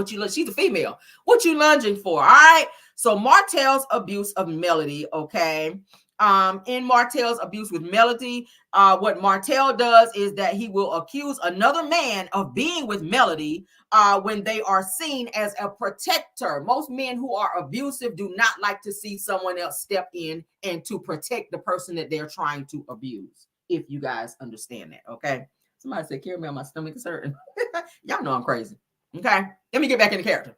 She's a female. What you lunging for? All right. So Martell's abuse of Melody, okay, In Martell's abuse with Melody, what Martel does is that he will accuse another man of being with Melody when they are seen as a protector. Most men who are abusive do not like to see someone else step in and to protect the person that they're trying to abuse, if you guys understand that, okay? Somebody said, Carrie, my stomach is hurting. Y'all know I'm crazy, okay? Let me get back into character.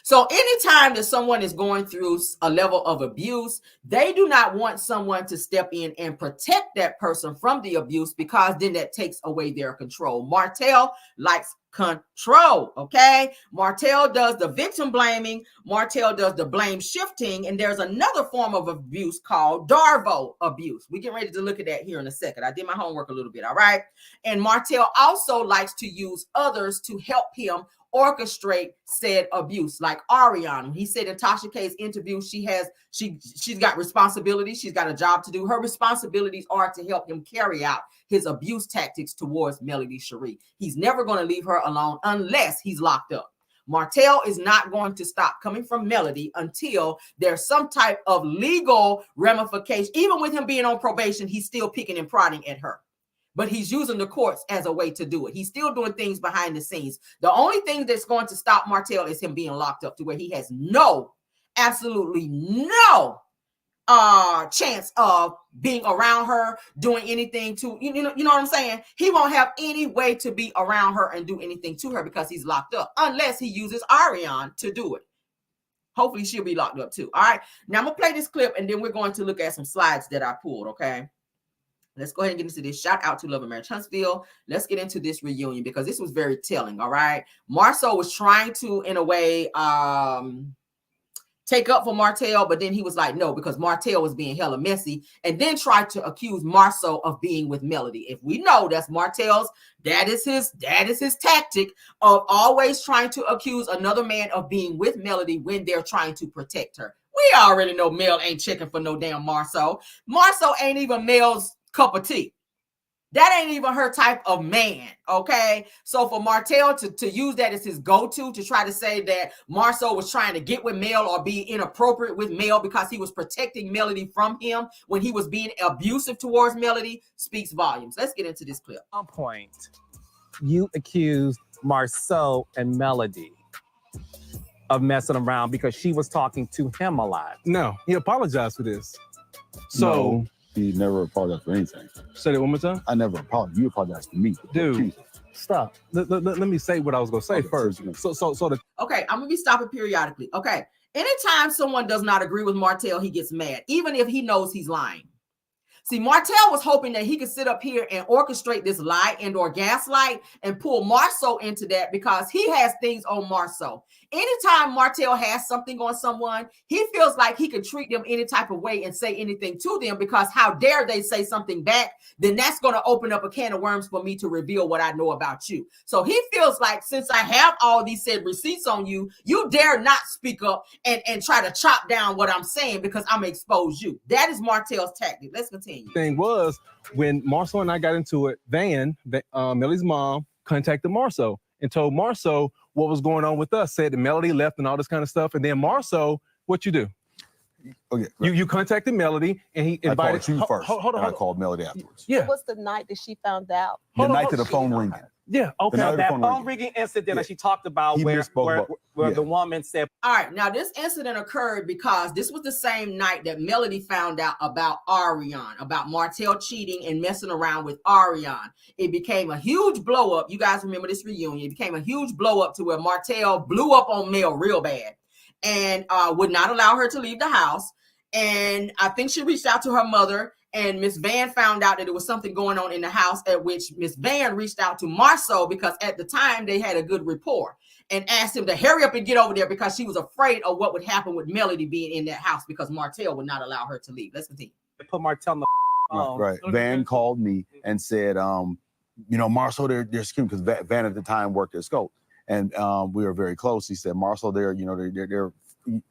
So anytime that someone is going through a level of abuse, they do not want someone to step in and protect that person from the abuse, because then that takes away their control. Martel likes control, okay? Martel does the victim blaming. Martel does the blame shifting. And there's another form of abuse called Darvo abuse. We get ready to look at that here in a second. I did my homework a little bit, all right? And Martel also likes to use others to help him orchestrate said abuse, like Ariana. He said in Tasha K's interview, she's got responsibilities. She's got a job to do. Her responsibilities are to help him carry out his abuse tactics towards Melody Cherie. He's never going to leave her alone unless he's locked up. Martel is not going to stop coming from Melody until there's some type of legal ramification. Even with him being on probation, he's still picking and prodding at her. But he's using the courts as a way to do it. He's still doing things behind the scenes. The only thing that's going to stop Martel is him being locked up, to where he has absolutely no chance of being around her, doing anything to, you know what I'm saying? He won't have any way to be around her and do anything to her because he's locked up, unless he uses Ariane to do it. Hopefully she'll be locked up too. All right. Now I'm going to play this clip and then we're going to look at some slides that I pulled, okay? Let's go ahead and get into this. Shout out to Love and Marriage Huntsville. Let's get into this reunion because this was very telling, all right? Marceau was trying to, in a way, take up for Martel, but then he was like, no, because Martel was being hella messy, and then tried to accuse Marceau of being with Melody. If we know that's Martel's, that is his tactic of always trying to accuse another man of being with Melody when they're trying to protect her. We already know Mel ain't checking for no damn Marceau. Marceau ain't even Mel's cup of tea. That ain't even her type of man, okay? So for Martel to use that as his go-to to try to say that Marceau was trying to get with Mel or be inappropriate with Mel because he was protecting Melody from him when he was being abusive towards Melody speaks volumes. Let's get into this clip. At one point, you accused Marceau and Melody of messing around because she was talking to him a lot. No, he apologized for this. So... No. He never apologized for anything. Say that one more time. I never apologized. You apologized to me. Dude, stop. Let me say what I was going to say first. Okay, I'm going to be stopping periodically. Okay, anytime someone does not agree with Martel, he gets mad, even if he knows he's lying. See, Martel was hoping that he could sit up here and orchestrate this lie and or gaslight and pull Marceau into that because he has things on Marceau. Anytime Martel has something on someone, he feels like he can treat them any type of way and say anything to them because how dare they say something back, then that's going to open up a can of worms for me to reveal what I know about you. So he feels like since I have all these said receipts on you, you dare not speak up and try to chop down what I'm saying because I'm going to expose you. That is Martel's tactic. Let's continue. Thing was, when Marceau and I got into it, Melly's mom contacted Marceau and told Marceau what was going on with us, said that Melody left and all this kind of stuff. And then Marceau, what you do? Okay, you contacted Melody and he invited I called you first. Hold on. I called Melody afterwards. Yeah. What was the night that she found out? The night to the phone ringing. Yeah, okay. That phone ringing incident that she talked about where the woman said. All right, now this incident occurred because this was the same night that Melody found out about Ariane, about Martel cheating and messing around with Ariane. It became a huge blow up. You guys remember this reunion. It became a huge blow up to where Martel blew up on Mel real bad and would not allow her to leave the house. And I think she reached out to her mother. And Miss Van found out that there was something going on in the house, at which Miss Van reached out to Marceau because at the time they had a good rapport and asked him to hurry up and get over there because she was afraid of what would happen with Melody being in that house because Martel would not allow her to leave. Let's continue. Put Martel on the phone. Right. Van called me and said, Marceau, they're scheming because Van at the time worked at Scope. And we were very close. He said, Marceau, they're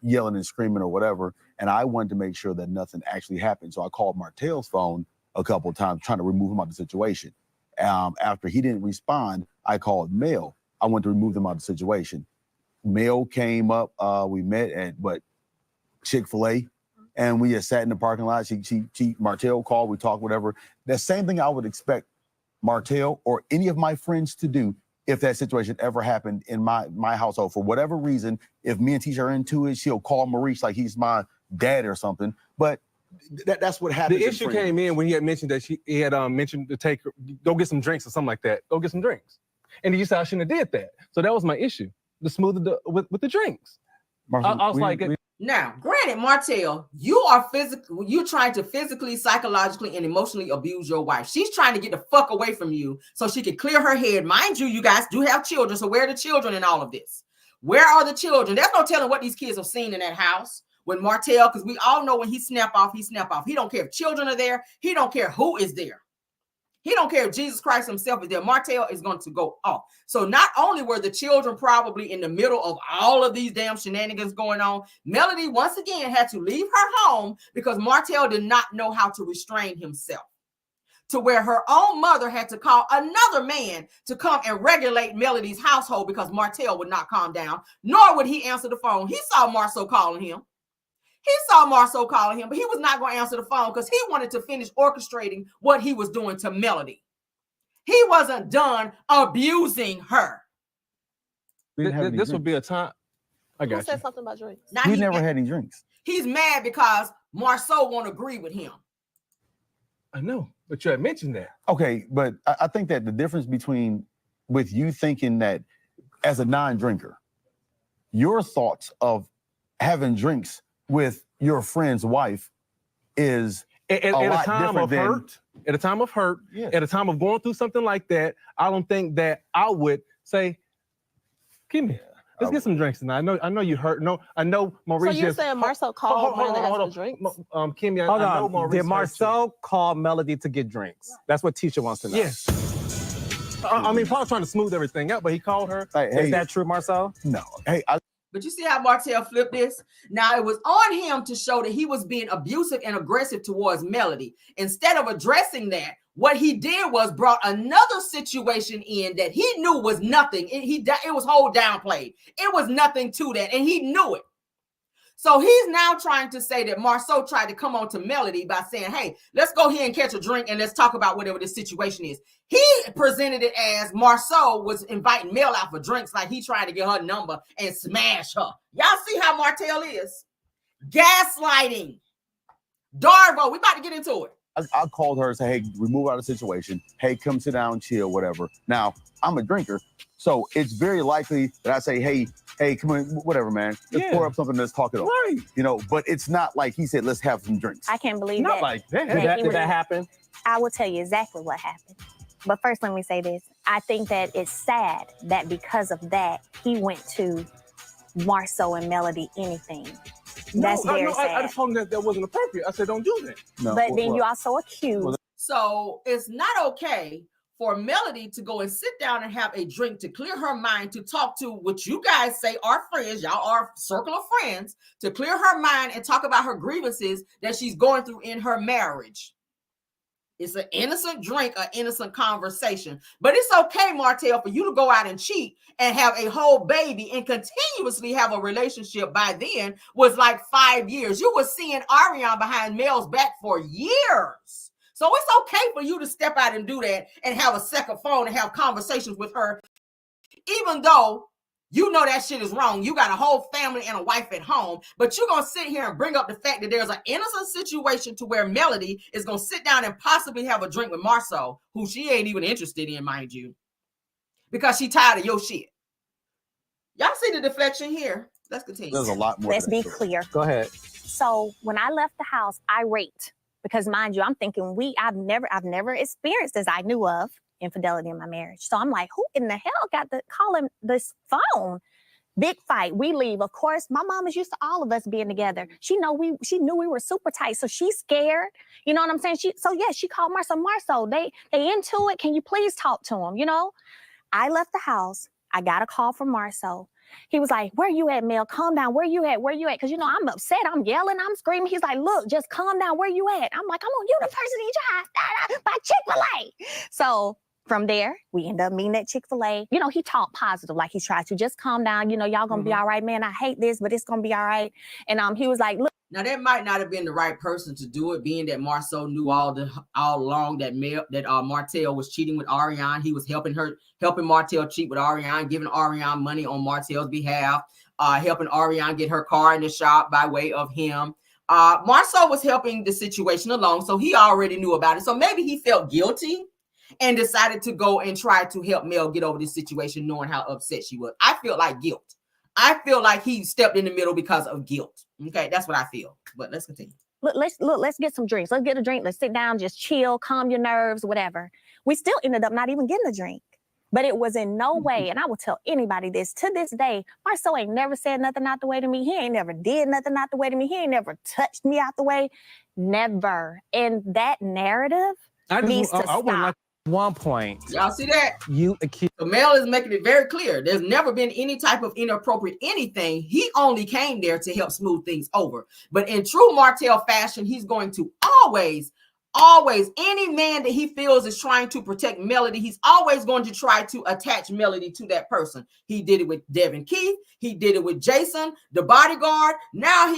yelling and screaming or whatever. And I wanted to make sure that nothing actually happened. So I called Martel's phone a couple of times trying to remove him out of the situation. After he didn't respond, I called Mel. I wanted to remove them out of the situation. Mel came up. We met at Chick-fil-A. and we just sat in the parking lot. Martell called, we talked, whatever. The same thing I would expect Martell or any of my friends to do if that situation ever happened in my household. For whatever reason, if me and Tisha are into it, she'll call Maurice like he's my dad or something. But that's what happened. The issue came in when he had mentioned that he had mentioned to take her, go get some drinks or something like that. Go get some drinks. And he said I shouldn't have did that. So that was my issue. The smoother with the drinks. Marcel, I was like, now, granted, Martell, you're trying to physically, psychologically, and emotionally abuse your wife. She's trying to get the fuck away from you so she can clear her head. Mind you, you guys do have children, so where are the children in all of this? Where are the children? There's no telling what these kids have seen in that house with Martell, because we all know when he snap off, he snap off. He don't care if children are there. He don't care who is there. He don't care if Jesus Christ himself is there. Martell is going to go off. So not only were the children probably in the middle of all of these damn shenanigans going on, Melody once again had to leave her home because Martell did not know how to restrain himself, to where her own mother had to call another man to come and regulate Melody's household because Martell would not calm down, nor would he answer the phone. He saw Marceau calling him. But he was not going to answer the phone because he wanted to finish orchestrating what he was doing to Melody. He wasn't done abusing her. This would be a time. I got Who you. said something about drinks? We never had any drinks. He's mad because Marceau won't agree with him. I know, but you had mentioned that. Okay, but I think that the difference with you thinking that as a non-drinker, your thoughts of having drinks with your friend's wife is at a time of hurt, at a time of hurt, at a time of going through something like that. I don't think that I would say, "Give me, let's get some drinks tonight." I know you hurt. No, I know Maurice. So you're saying Marceau called Melody to ask for drinks? Kimmy, Hold I know on. Maurice. Did Marceau call Melody to get drinks? That's what Tisha wants to know. Yes. I mean, Paul's trying to smooth everything out, but he called her. Is that true, Marceau? No. But you see how Martell flipped this? Now, it was on him to show that he was being abusive and aggressive towards Melody. Instead of addressing that, what he did was brought another situation in that he knew was nothing. It was whole downplayed. It was nothing to that, and he knew it. So he's now trying to say that Marceau tried to come on to Melody by saying, hey, let's go here and catch a drink and let's talk about whatever the situation is. He presented it as Marceau was inviting Mel out for drinks, like he tried to get her number and smash her. Y'all see how Martell is? Gaslighting. Darvo, we about to get into it. I called her and said, hey, we move out of the situation. Hey, come sit down, chill, whatever. Now, I'm a drinker, so it's very likely that I say, hey, come on, whatever, man. Let's pour up something, let's talk it over. Right. You know, but it's not like he said, let's have some drinks. I can't believe Not that. like that. Did that happen? I will tell you exactly what happened. But first, let me say this. I think that it's sad that because of that, he went to Marceau and Melody anything. That's very sad. I just told him that wasn't appropriate. I said, don't do that. No, but then you also accused. So it's not okay for Melody to go and sit down and have a drink to clear her mind, to talk to what you guys say are friends, y'all are a circle of friends, to clear her mind and talk about her grievances that she's going through in her marriage. It's an innocent drink, an innocent conversation. But it's okay, Martell, for you to go out and cheat and have a whole baby and continuously have a relationship. By then was like 5 years. You were seeing Ariane behind Mel's back for years. So it's okay for you to step out and do that and have a second phone and have conversations with her, even though you know that shit is wrong. You got a whole family and a wife at home, but you're going to sit here and bring up the fact that there's an innocent situation to where Melody is going to sit down and possibly have a drink with Marceau, who she ain't even interested in, mind you, because she tired of your shit. Y'all see the deflection here? Let's continue. There's a lot more. Let's be clear. Go ahead. So when I left the house, irate, because mind you, I'm thinking I've never experienced this I knew of. Infidelity in my marriage. So I'm like, who in the hell got the calling this phone? Big fight. We leave. Of course, my mom is used to all of us being together. She knew we were super tight, so she's scared. You know what I'm saying? She called Marceau. They into it. Can you please talk to him? You know, I left the house. I got a call from Marceau. He was like, where you at, Mel? Calm down. Where you at? Because, you know, I'm upset. I'm yelling. I'm screaming. He's like, look, just calm down. Where you at? I'm like, I'm on University Drive by Chick-fil-A. So From there, we end up meeting at Chick-fil-A. You know, he talked positive, like he tried to just calm down. You know, y'all gonna be all right, man. I hate this, but it's gonna be all right. And he was like, look. Now that might not have been the right person to do it, being that Marceau knew all along that Martell was cheating with Ariane. He was helping Martell cheat with Ariane, giving Ariane money on Martell's behalf, helping Ariane get her car in the shop by way of him. Marceau was helping the situation along, so he already knew about it. So maybe he felt guilty and decided to go and try to help Mel get over this situation, knowing how upset she was. I feel like guilt. I feel like he stepped in the middle because of guilt. Okay, that's what I feel. But let's continue. Let's get some drinks. Let's get a drink. Let's sit down, just chill, calm your nerves, whatever. We still ended up not even getting a drink. But it was in no way, and I will tell anybody this, to this day, Marceau ain't never said nothing out the way to me. He ain't never did nothing out the way to me. He ain't never touched me out the way. Never. And that narrative needs to stop. One point. Y'all see that? You accused. So Mel is making it very clear. There's never been any type of inappropriate anything. He only came there to help smooth things over. But in true Martell fashion, he's going to always, any man that he feels is trying to protect Melody, he's always going to try to attach Melody to that person. He did it with Devin Keith. He did it with Jason, the bodyguard. Now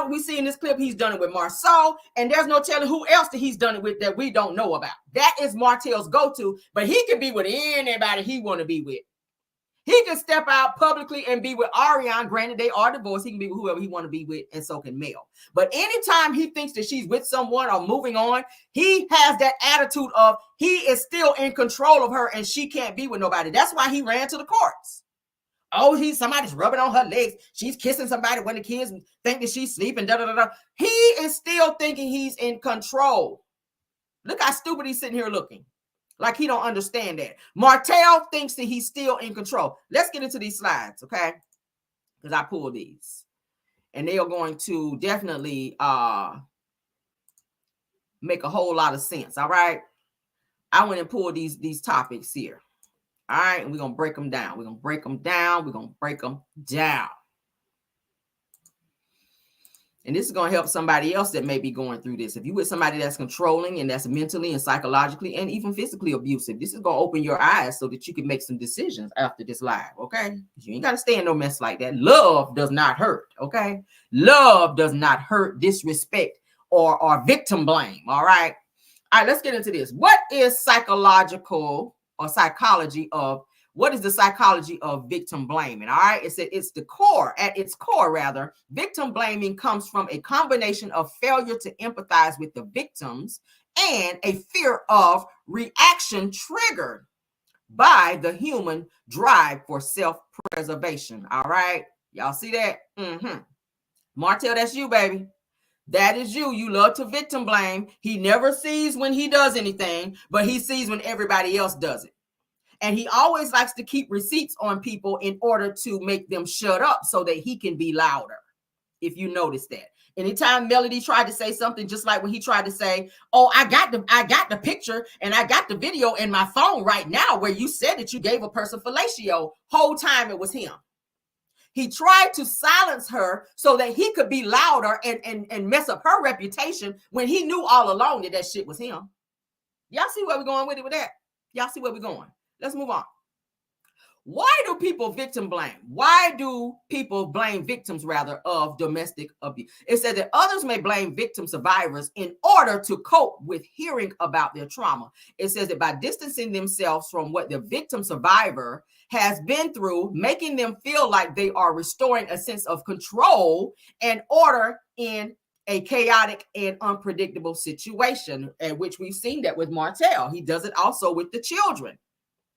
we see in this clip, he's done it with Marceau, and there's no telling who else that he's done it with that we don't know about. That is Martell's go-to, but he can be with anybody he want to be with. He can step out publicly and be with Ariane. Granted, they are divorced. He can be with whoever he want to be with, and so can Mel. But anytime he thinks that she's with someone or moving on, he has that attitude of he is still in control of her and she can't be with nobody. That's why he ran to the courts. Oh, somebody's rubbing on her legs. She's kissing somebody when the kids think that she's sleeping. He is still thinking he's in control. Look how stupid he's sitting here looking. Like he don't understand that. Martell thinks that he's still in control. Let's get into these slides, okay? Because I pulled these. And they are going to definitely make a whole lot of sense, all right? I went and pulled these topics here. All right, and we're going to break them down. We're going to break them down. We're going to break them down. And this is going to help somebody else that may be going through this. If you're with somebody that's controlling and that's mentally and psychologically and even physically abusive, this is going to open your eyes so that you can make some decisions after this live, okay? You ain't got to stay in no mess like that. Love does not hurt, okay? Love does not hurt, disrespect, or victim blame, all right? All right, let's get into this. What is what is the psychology of victim blaming? All right, at its core, victim blaming comes from a combination of failure to empathize with the victims and a fear of reaction triggered by the human drive for self-preservation. All right, y'all see that? Martell, that's you, baby. That is you. You love to victim blame. He never sees when he does anything, but he sees when everybody else does it. And he always likes to keep receipts on people in order to make them shut up so that he can be louder. If you notice that. Anytime Melody tried to say something, just like when he tried to say, oh, I got the picture and I got the video in my phone right now where you said that you gave a person fellatio. Whole time it was him. He tried to silence her so that he could be louder and mess up her reputation when he knew all along that shit was him. Y'all see where we're going with it with that? Y'all see where we're going? Let's move on. Why do people victim blame? Why do people blame victims, rather, of domestic abuse? It said that others may blame victim survivors in order to cope with hearing about their trauma. It says that by distancing themselves from what the victim survivor has been through, making them feel like they are restoring a sense of control and order in a chaotic and unpredictable situation, at which we've seen that with Martell. He does it also with the children.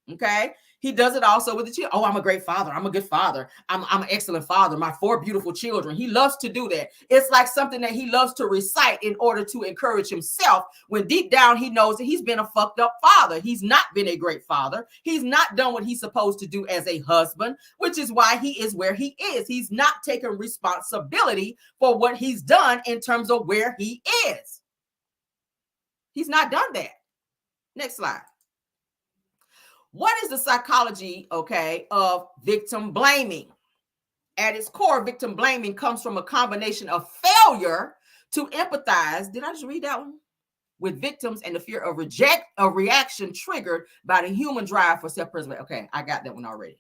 Okay, he does it also with the children. Oh, I'm a great father. I'm a good father. I'm an excellent father. My 4 beautiful children. He loves to do that. It's like something that he loves to recite in order to encourage himself, when deep down he knows that he's been a fucked up father. He's not been a great father. He's not done what he's supposed to do as a husband, which is why he is where he is. He's not taking responsibility for what he's done in terms of where he is. He's not done that. Next slide. What is the psychology, okay, of victim blaming? At its core, victim blaming comes from a combination of failure to empathize. Did I just read that one? with victims and the fear of reaction triggered by the human drive for self-preservation. Okay, I got that one already.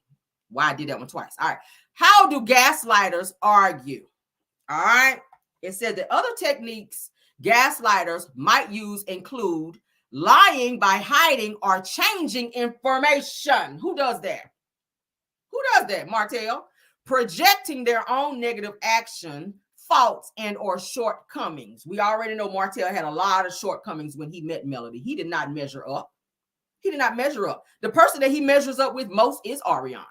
Why I did that one twice. All right. How do gaslighters argue? All right. It said that other techniques gaslighters might use include lying by hiding or changing information. Who does that? Who does that, Martell? Projecting their own negative action, faults, and or shortcomings. We already know Martell had a lot of shortcomings when he met Melody. He did not measure up. He did not measure up. The person that he measures up with most is Ariane.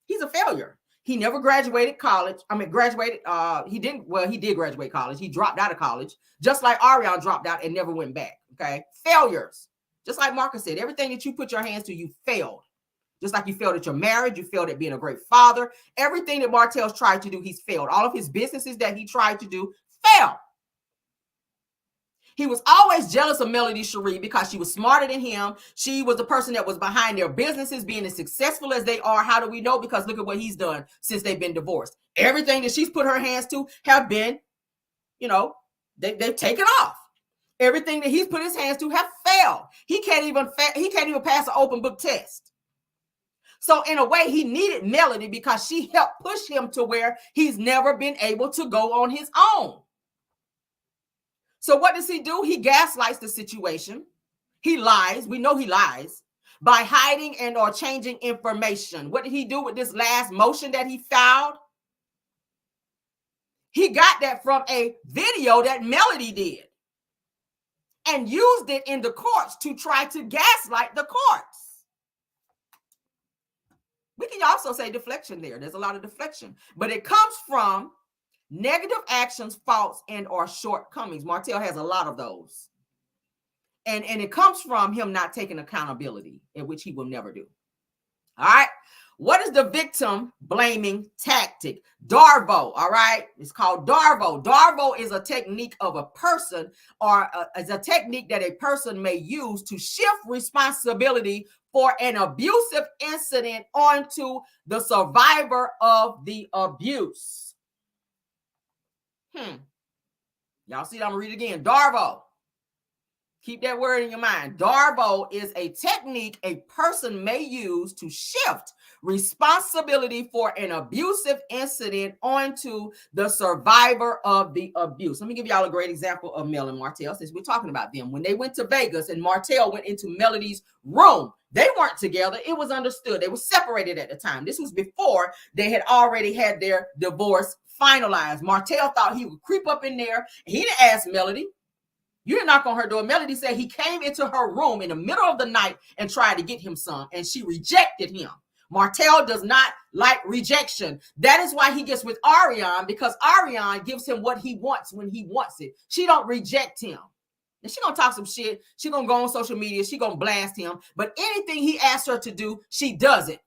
He's a failure. He never graduated college. I mean, he did graduate college. He dropped out of college, just like Ariane dropped out and never went back. Okay. Failures. Just like Marcus said, everything that you put your hands to, you failed. Just like you failed at your marriage, you failed at being a great father. Everything that Martell's tried to do, he's failed. All of his businesses that he tried to do, failed. He was always jealous of Melody Cherie because she was smarter than him. She was the person that was behind their businesses being as successful as they are. How do we know? Because look at what he's done since they've been divorced. Everything that she's put her hands to have been, they've taken off. Everything that he's put his hands to have failed. He can't even pass an open book test. So in a way, he needed Melody because she helped push him to where he's never been able to go on his own. So what does he do? He gaslights the situation. He lies. We know he lies by hiding and or changing information. What did he do with this last motion that he filed? He got that from a video that Melody did and used it in the courts to try to gaslight the courts. We can also say deflection there. There's a lot of deflection, but it comes from negative actions, faults, and or shortcomings. Martell has a lot of those. And it comes from him not taking accountability, in which he will never do. All right. What is the victim blaming tactic? Darvo. All right. It's called Darvo. Darvo is a technique of a person or is a technique that a person may use to shift responsibility for an abusive incident onto the survivor of the abuse. Y'all see that? I'm gonna read it again. Darvo. Keep that word in your mind. Darvo is a technique a person may use to shift responsibility for an abusive incident onto the survivor of the abuse. Let me give y'all a great example of Mel and Martell since we're talking about them. When they went to Vegas and Martell went into Melody's room, they weren't together. It was understood. They were separated at the time. This was before they had already had their divorce finalized. Martell thought he would creep up in there. He didn't ask Melody. You didn't knock on her door. Melody said he came into her room in the middle of the night and tried to get him some, and she rejected him. Martell does not like rejection. That is why he gets with Ariane, because Ariane gives him what he wants when he wants it. She don't reject him. And she gonna talk some shit. She gonna go on social media. She gonna blast him. But anything he asks her to do, she does it.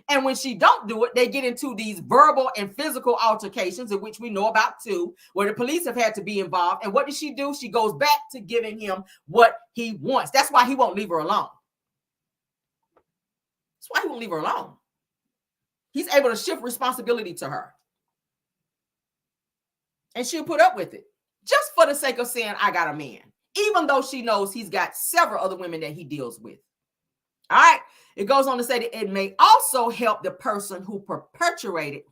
And when she don't do it, they get into these verbal and physical altercations, in which we know about too, where the police have had to be involved. And what does she do? She goes back to giving him what he wants. That's why he won't leave her alone. That's why he won't leave her alone. He's able to shift responsibility to her. And she'll put up with it just for the sake of saying, I got a man, even though she knows he's got several other women that he deals with. All right. It goes on to say that it may also help the person who perpetuated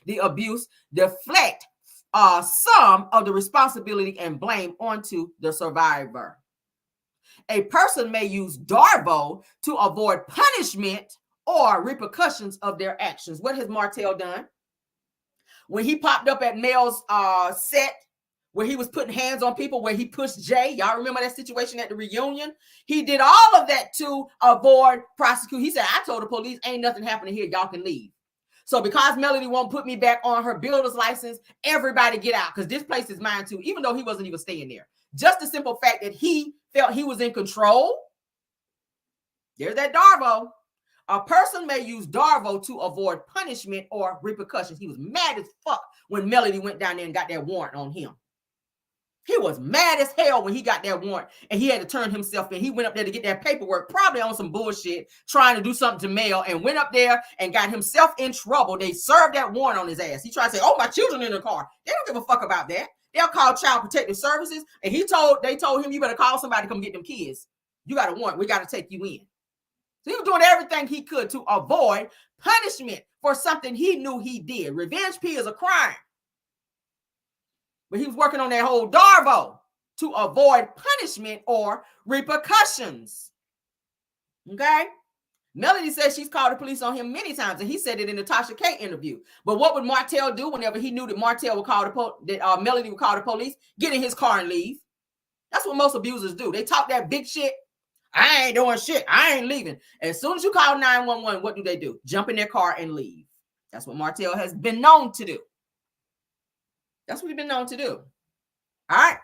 the abuse deflect some of the responsibility and blame onto the survivor. A person may use Darvo to avoid punishment or repercussions of their actions. What has Martell done? When he popped up at Mel's set, where he was putting hands on people, where he pushed Jay. Y'all remember that situation at the reunion? He did all of that to avoid prosecution. He said, I told the police, ain't nothing happening here. Y'all can leave. So because Melody won't put me back on her builder's license, everybody get out, because this place is mine too, even though he wasn't even staying there. Just the simple fact that he felt he was in control. There's that Darvo. A person may use Darvo to avoid punishment or repercussions. He was mad as fuck when Melody went down there and got that warrant on him. He was mad as hell when he got that warrant and he had to turn himself in. He went up there to get that paperwork, probably on some bullshit, trying to do something to Mel, and went up there and got himself in trouble. They served that warrant on his ass. He tried to say, oh, my children in the car. They don't give a fuck about that. They'll call Child Protective Services, and they told him, you better call somebody to come get them kids. You got a warrant. We got to take you in. So he was doing everything he could to avoid punishment for something he knew he did. Revenge P is a crime. But he was working on that whole Darvo to avoid punishment or repercussions. Okay? Melody says she's called the police on him many times, and he said it in the Tasha K interview. But what would Martell do whenever he knew that Martell would call Melody would call the police? Get in his car and leave. That's what most abusers do. They talk that big shit. I ain't doing shit. I ain't leaving. As soon as you call 911, what do? Jump in their car and leave. That's what Martell has been known to do. That's what he's been known to do. All right.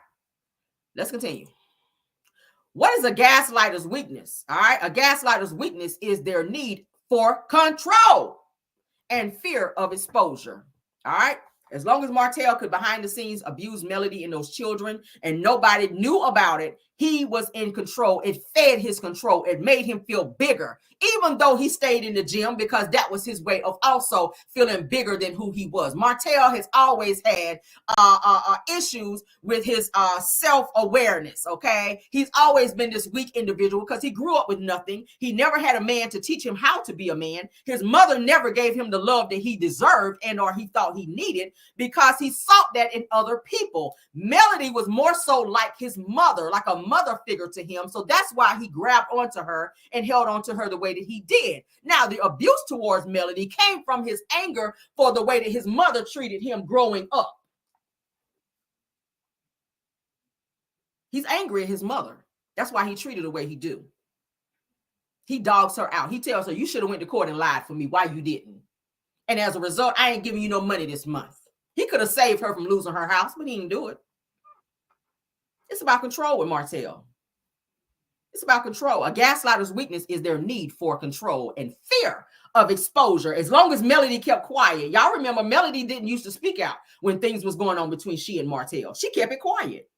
Let's continue. What is a gaslighter's weakness? All right. A gaslighter's weakness is their need for control and fear of exposure. All right. As long as Martell could behind the scenes abuse Melody and those children and nobody knew about it, he was in control. It fed his control. It made him feel bigger, even though he stayed in the gym, because that was his way of also feeling bigger than who he was. Martell has always had issues with his self-awareness, okay? He's always been this weak individual because he grew up with nothing. He never had a man to teach him how to be a man. His mother never gave him the love that he deserved and or he thought he needed because he sought that in other people. Melody was more so like his mother, like a mother figure to him. So that's why he grabbed onto her and held onto her the way that he did. Now, the abuse towards Melody came from his anger for the way that his mother treated him growing up. He's angry at his mother. That's why he treated the way he do. He dogs her out. He tells her, you should have went to court and lied for me. Why you didn't? And as a result, I ain't giving you no money this month. He could have saved her from losing her house, but he didn't do it. It's about control with Martell. It's about control. A gaslighter's weakness is their need for control and fear of exposure. As long as Melody kept quiet. Y'all remember Melody didn't used to speak out when things was going on between she and Martell. She kept it quiet.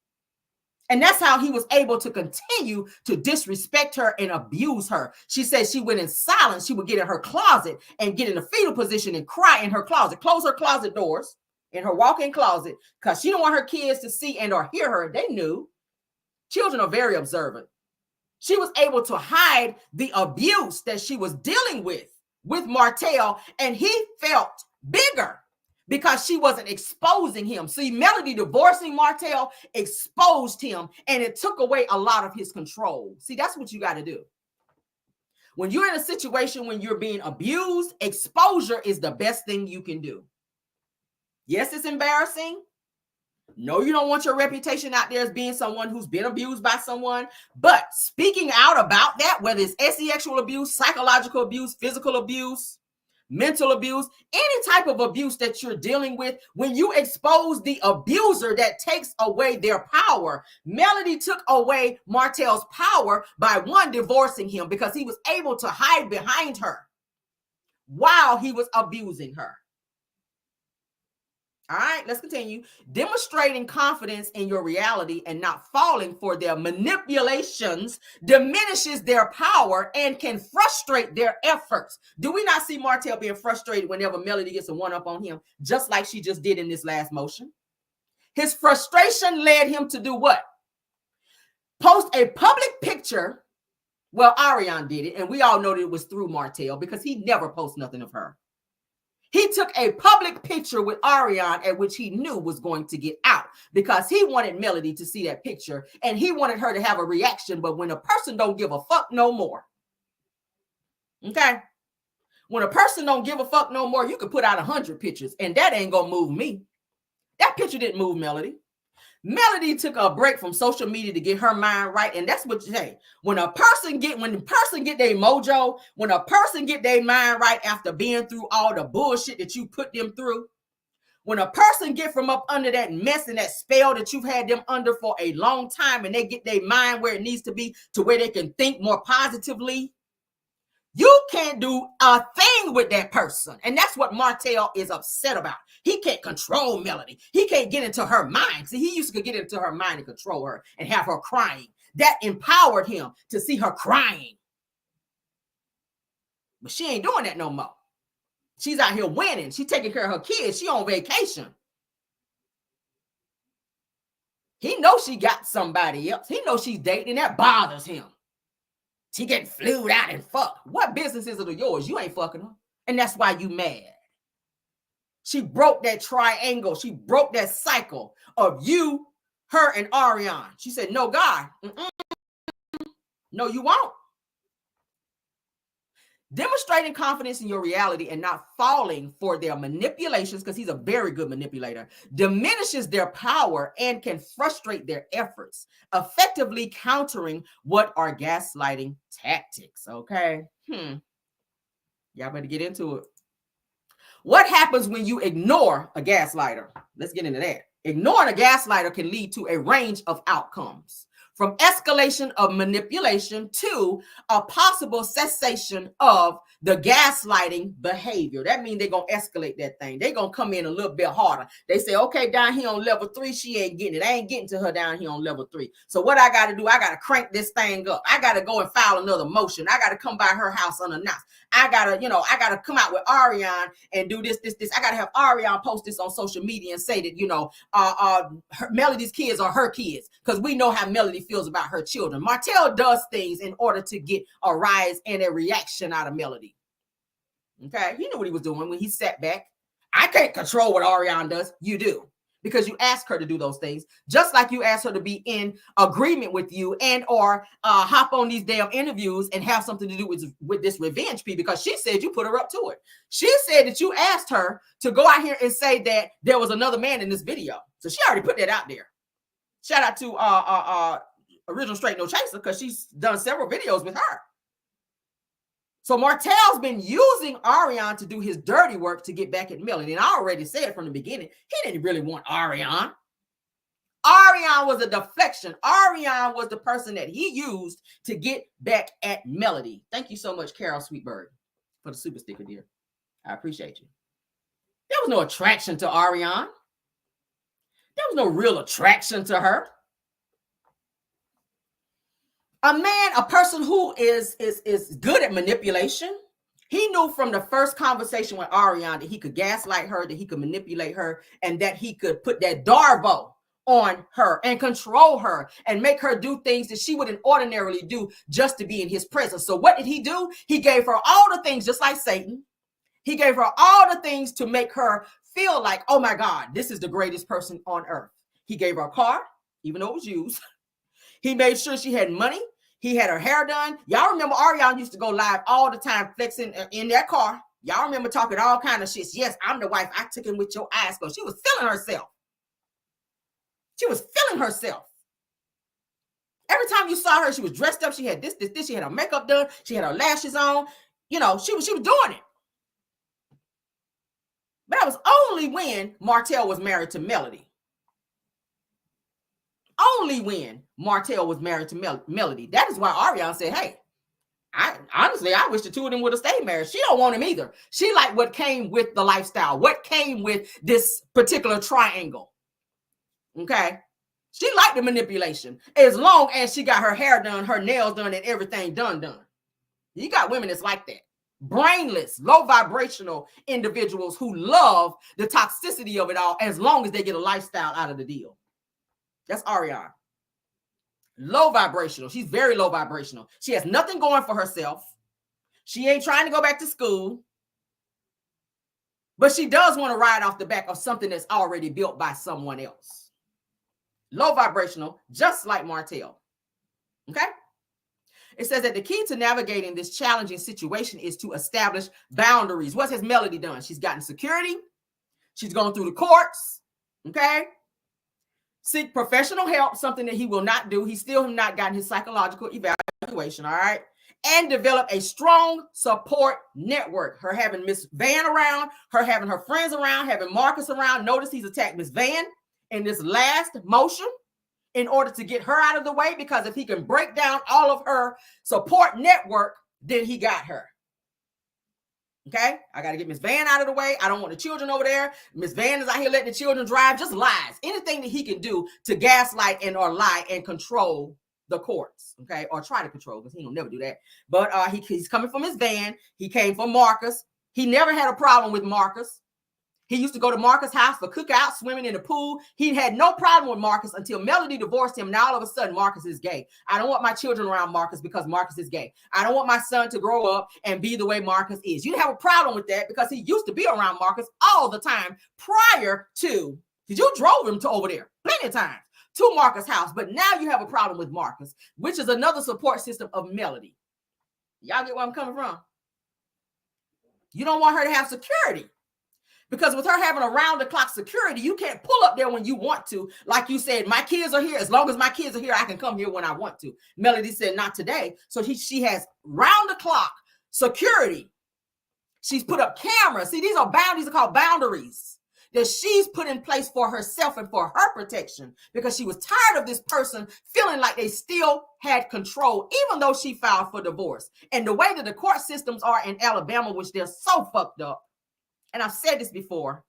And that's how he was able to continue to disrespect her and abuse her. She said she went in silence. She would get in her closet and get in a fetal position and cry in her closet, close her closet doors in her walk-in closet because she didn't want her kids to see and or hear her. They knew. Children are very observant. She was able to hide the abuse that she was dealing with Martell, and he felt bigger because she wasn't exposing him. See, Melody divorcing Martell exposed him, and it took away a lot of his control. See, that's what you got to do. When you're in a situation when you're being abused, exposure is the best thing you can do. Yes, it's embarrassing. No, you don't want your reputation out there as being someone who's been abused by someone, but speaking out about that, whether it's sexual abuse, psychological abuse, physical abuse, mental abuse, any type of abuse that you're dealing with, when you expose the abuser, that takes away their power. Melody took away Martell's power by one, divorcing him because he was able to hide behind her while he was abusing her. All right, let's continue. Demonstrating confidence in your reality and not falling for their manipulations diminishes their power and can frustrate their efforts. Do we not see Martell being frustrated whenever Melody gets a one-up on him, just like she just did in this last motion? His frustration led him to do what? Post a public picture. Well, Ariane did it, and we all know that it was through Martell because he never posts nothing of her. He took a public picture with Ariane at which he knew was going to get out because he wanted Melody to see that picture and he wanted her to have a reaction. But when a person don't give a fuck no more, okay? When a person don't give a fuck no more, you could put out 100 pictures and that ain't gonna move me. That picture didn't move Melody. Melody took a break from social media to get her mind right, and that's what you say. When the person get their mojo, when a person get their mind right after being through all the bullshit that you put them through, when a person get from up under that mess and that spell that you've had them under for a long time, and they get their mind where it needs to be to where they can think more positively, you can't do a thing with that person. And that's what Martell is upset about. He can't control Melody. He can't get into her mind. See, he used to get into her mind and control her and have her crying. That empowered him to see her crying. But she ain't doing that no more. She's out here winning. She's taking care of her kids. She on vacation. He knows she got somebody else. He knows she's dating, and that bothers him. She getting flued out and fucked. What business is it of yours? You ain't fucking her. And that's why you mad. She broke that triangle. She broke that cycle of you, her, and Ariane. She said, no, God. No, you won't. Demonstrating confidence in your reality and not falling for their manipulations, because he's a very good manipulator, diminishes their power and can frustrate their efforts, effectively countering what are gaslighting tactics. Okay. Y'all better get into it. What happens when you ignore a gaslighter? Let's get into that. Ignoring a gaslighter can lead to a range of outcomes, from escalation of manipulation to a possible cessation of the gaslighting behavior. That means they're going to escalate that thing. They're going to come in a little bit harder. They say, okay, down here on level 3, she ain't getting it. I ain't getting to her down here on level 3. So what I got to do, I got to crank this thing up. I got to go and file another motion. I got to come by her house unannounced. I got to come out with Ariane and do this. I got to have Ariane post this on social media and say that, Melody's kids are her kids, because we know how Melody feels about her children. Martell does things in order to get a rise and a reaction out of Melody. Okay, he knew what he was doing when he sat back. I can't control what Ariane does. You do, because you ask her to do those things, just like you asked her to be in agreement with you and or hop on these damn interviews and have something to do with this revenge plea, because she said you put her up to it. She said that you asked her to go out here and say that there was another man in this video. So she already put that out there. Shout out to Original Straight No Chaser, because she's done several videos with her. So Martell's been using Ariane to do his dirty work to get back at Melody. And I already said from the beginning, he didn't really want Ariane. Ariane was a deflection. Ariane was the person that he used to get back at Melody. Thank you so much, Carol Sweetbird, for the super sticker, dear. I appreciate you. There was no attraction to Ariane. There was no real attraction to her. A person who is good at manipulation, he knew from the first conversation with Ariane that he could gaslight her, that he could manipulate her, and that he could put that Darvo on her and control her and make her do things that she wouldn't ordinarily do just to be in his presence. So what did he do? He gave her all the things, just like Satan. He gave her all the things to make her feel like, oh my God, this is the greatest person on earth. He gave her a car, even though it was used. He made sure she had money. He had her hair done. Y'all remember Ariane used to go live all the time, flexing in that car. Y'all remember talking all kind of shit. Yes, I'm the wife. I took him with your eyes closed. She was feeling herself. She was feeling herself. Every time you saw her, she was dressed up. She had this. She had her makeup done. She had her lashes on. She was doing it. But that was only when Martell was married to Melody. Only when Martell was married to Melody. That is why Ariane said, hey, I wish the two of them would have stayed married. She don't want him either. She liked what came with the lifestyle, what came with this particular triangle. Okay? She liked the manipulation as long as she got her hair done, her nails done, and everything done. You got women that's like that. Brainless, low vibrational individuals who love the toxicity of it all as long as they get a lifestyle out of the deal. That's Ariane. Low vibrational. She's very low vibrational. She has nothing going for herself. She ain't trying to go back to school. But she does want to ride off the back of something that's already built by someone else. Low vibrational, just like Martell. Okay? It says that the key to navigating this challenging situation is to establish boundaries. What has Melody done? She's gotten security. She's gone through the courts. Okay? Seek professional help, something that he will not do. He still has not gotten his psychological evaluation, all right? And develop a strong support network. Her having Miss Van around, her having her friends around, having Marcus around. Notice he's attacked Miss Van in this last motion in order to get her out of the way, because if he can break down all of her support network, then he got her. Okay, I got to get Miss Van out of the way. I don't want the children over there. Miss Van is out here letting the children drive, just lies. Anything that he can do to gaslight and or lie and control the courts, okay, or try to control, because he will never do that. But he's coming from Miss Van. He came from Marcus. He never had a problem with Marcus. He used to go to Marcus' house for cookouts, swimming in the pool. He had no problem with Marcus until Melody divorced him. Now all of a sudden, Marcus is gay. I don't want my children around Marcus because Marcus is gay. I don't want my son to grow up and be the way Marcus is. You have a problem with that because he used to be around Marcus all the time prior to, because you drove him to over there plenty of times to Marcus' house. But now you have a problem with Marcus, which is another support system of Melody. Y'all get where I'm coming from? You don't want her to have security. Because with her having around-the-clock security, you can't pull up there when you want to. Like you said, my kids are here. As long as my kids are here, I can come here when I want to. Melody said, not today. So she has round-the-clock security. She's put up cameras. See, these are boundaries. These are called boundaries that she's put in place for herself and for her protection because she was tired of this person feeling like they still had control, even though she filed for divorce. And the way that the court systems are in Alabama, which they're so fucked up, and I've said this before,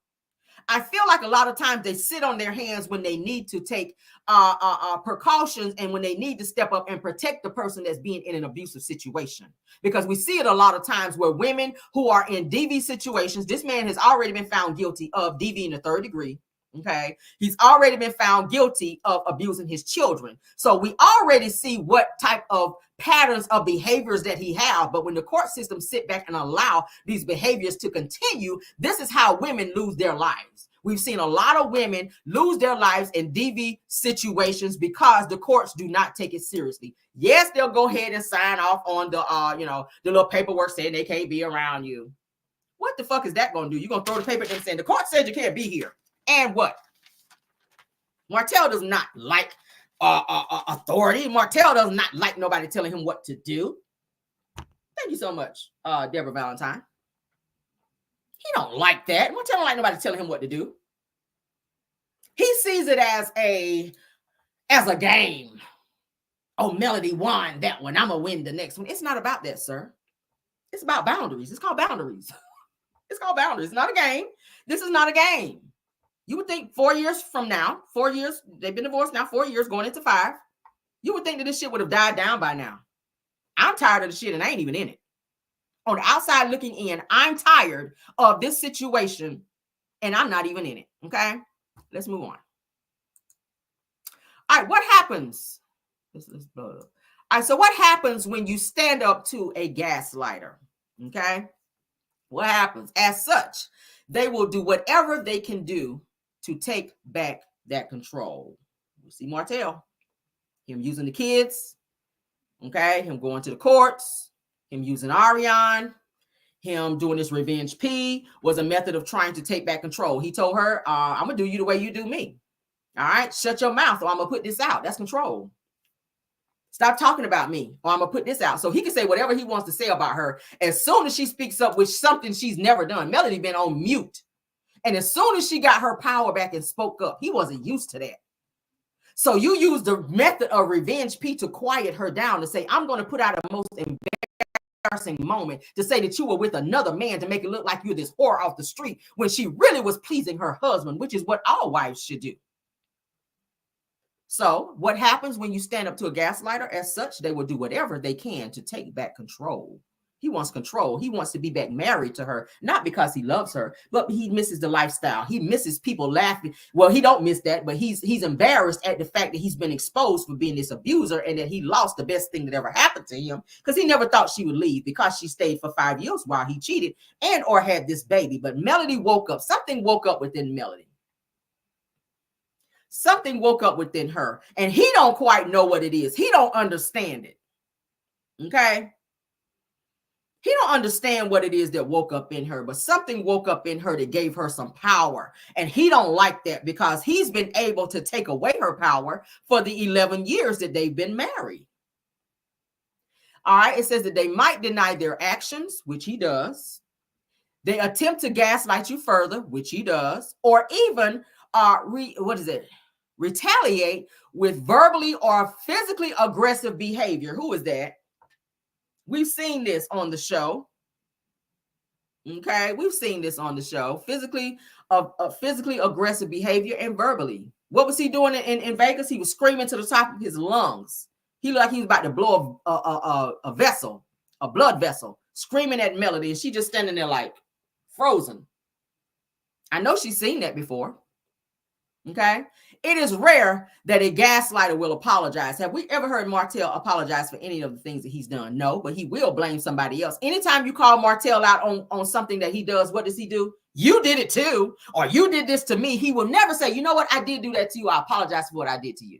I feel like a lot of times they sit on their hands when they need to take precautions and when they need to step up and protect the person that's being in an abusive situation. Because we see it a lot of times where women who are in DV situations, this man has already been found guilty of DV in the 3rd degree. Okay. He's already been found guilty of abusing his children. So we already see what type of patterns of behaviors that he have. But when the court system sit back and allow these behaviors to continue, this is how women lose their lives. We've seen a lot of women lose their lives in DV situations because the courts do not take it seriously. Yes, they'll go ahead and sign off on the, the little paperwork saying they can't be around you. What the fuck is that going to do? You're going to throw the paper at them saying the court said you can't be here. And what? Martell does not like authority. Martell does not like nobody telling him what to do. Thank you so much, Deborah Valentine. He don't like that. Martell don't like nobody telling him what to do. He sees it as a game. Oh, Melody won that one. I'm going to win the next one. It's not about that, sir. It's about boundaries. It's called boundaries. It's called boundaries. It's not a game. This is not a game. You would think 4 years from now, 4 years, they've been divorced now, 4 years going into 5. You would think that this shit would have died down by now. I'm tired of the shit and I ain't even in it. On the outside looking in, I'm tired of this situation and I'm not even in it. Okay, let's move on. All right, what happens? Let's blow it up. All right, so what happens when you stand up to a gaslighter? Okay, what happens? As such, they will do whatever they can do to take back that control. You see Martell, him using the kids, okay, him going to the courts, him using Ariane, him doing this revenge P was a method of trying to take back control. He told her, I'm going to do you the way you do me. All right, shut your mouth or I'm going to put this out. That's control. Stop talking about me or I'm going to put this out. So he can say whatever he wants to say about her. As soon as she speaks up with something she's never done, Melody been on mute. And as soon as she got her power back and spoke up, he wasn't used to that. So you use the method of revenge P to quiet her down to say, I'm going to put out a most embarrassing moment to say that you were with another man to make it look like you're this whore off the street when she really was pleasing her husband, which is what all wives should do. So what happens when you stand up to a gaslighter? As such, they will do whatever they can to take back control. He wants control. He wants to be back married to her, not because he loves her, but he misses the lifestyle. He misses people laughing. Well, he don't miss that, but he's embarrassed at the fact that he's been exposed for being this abuser and that he lost the best thing that ever happened to him because he never thought she would leave because she stayed for 5 years while he cheated and or had this baby. But Melody woke up. Something woke up within Melody. Something woke up within her and he don't quite know what it is. He don't understand it. Okay. He don't understand what it is that woke up in her, but something woke up in her that gave her some power. And he don't like that because he's been able to take away her power for the 11 years that they've been married. All right. It says that they might deny their actions, which he does. They attempt to gaslight you further, which he does, or even retaliate with verbally or physically aggressive behavior. Who is that? We've seen this on the show. Okay, we've seen this on the show. Physically aggressive behavior and verbally. What was he doing in Vegas? He was screaming to the top of his lungs. He looked like he was about to blow a vessel, a blood vessel, screaming at Melody, and she just standing there like frozen. I know she's seen that before. Okay. It is rare that a gaslighter will apologize. Have we ever heard Martell apologize for any of the things that he's done? No, but he will blame somebody else. Anytime you call Martell out on something that he does, what does he do? You did it too, or you did this to me. He will never say, you know what, I did do that to you. I apologize for what I did to you.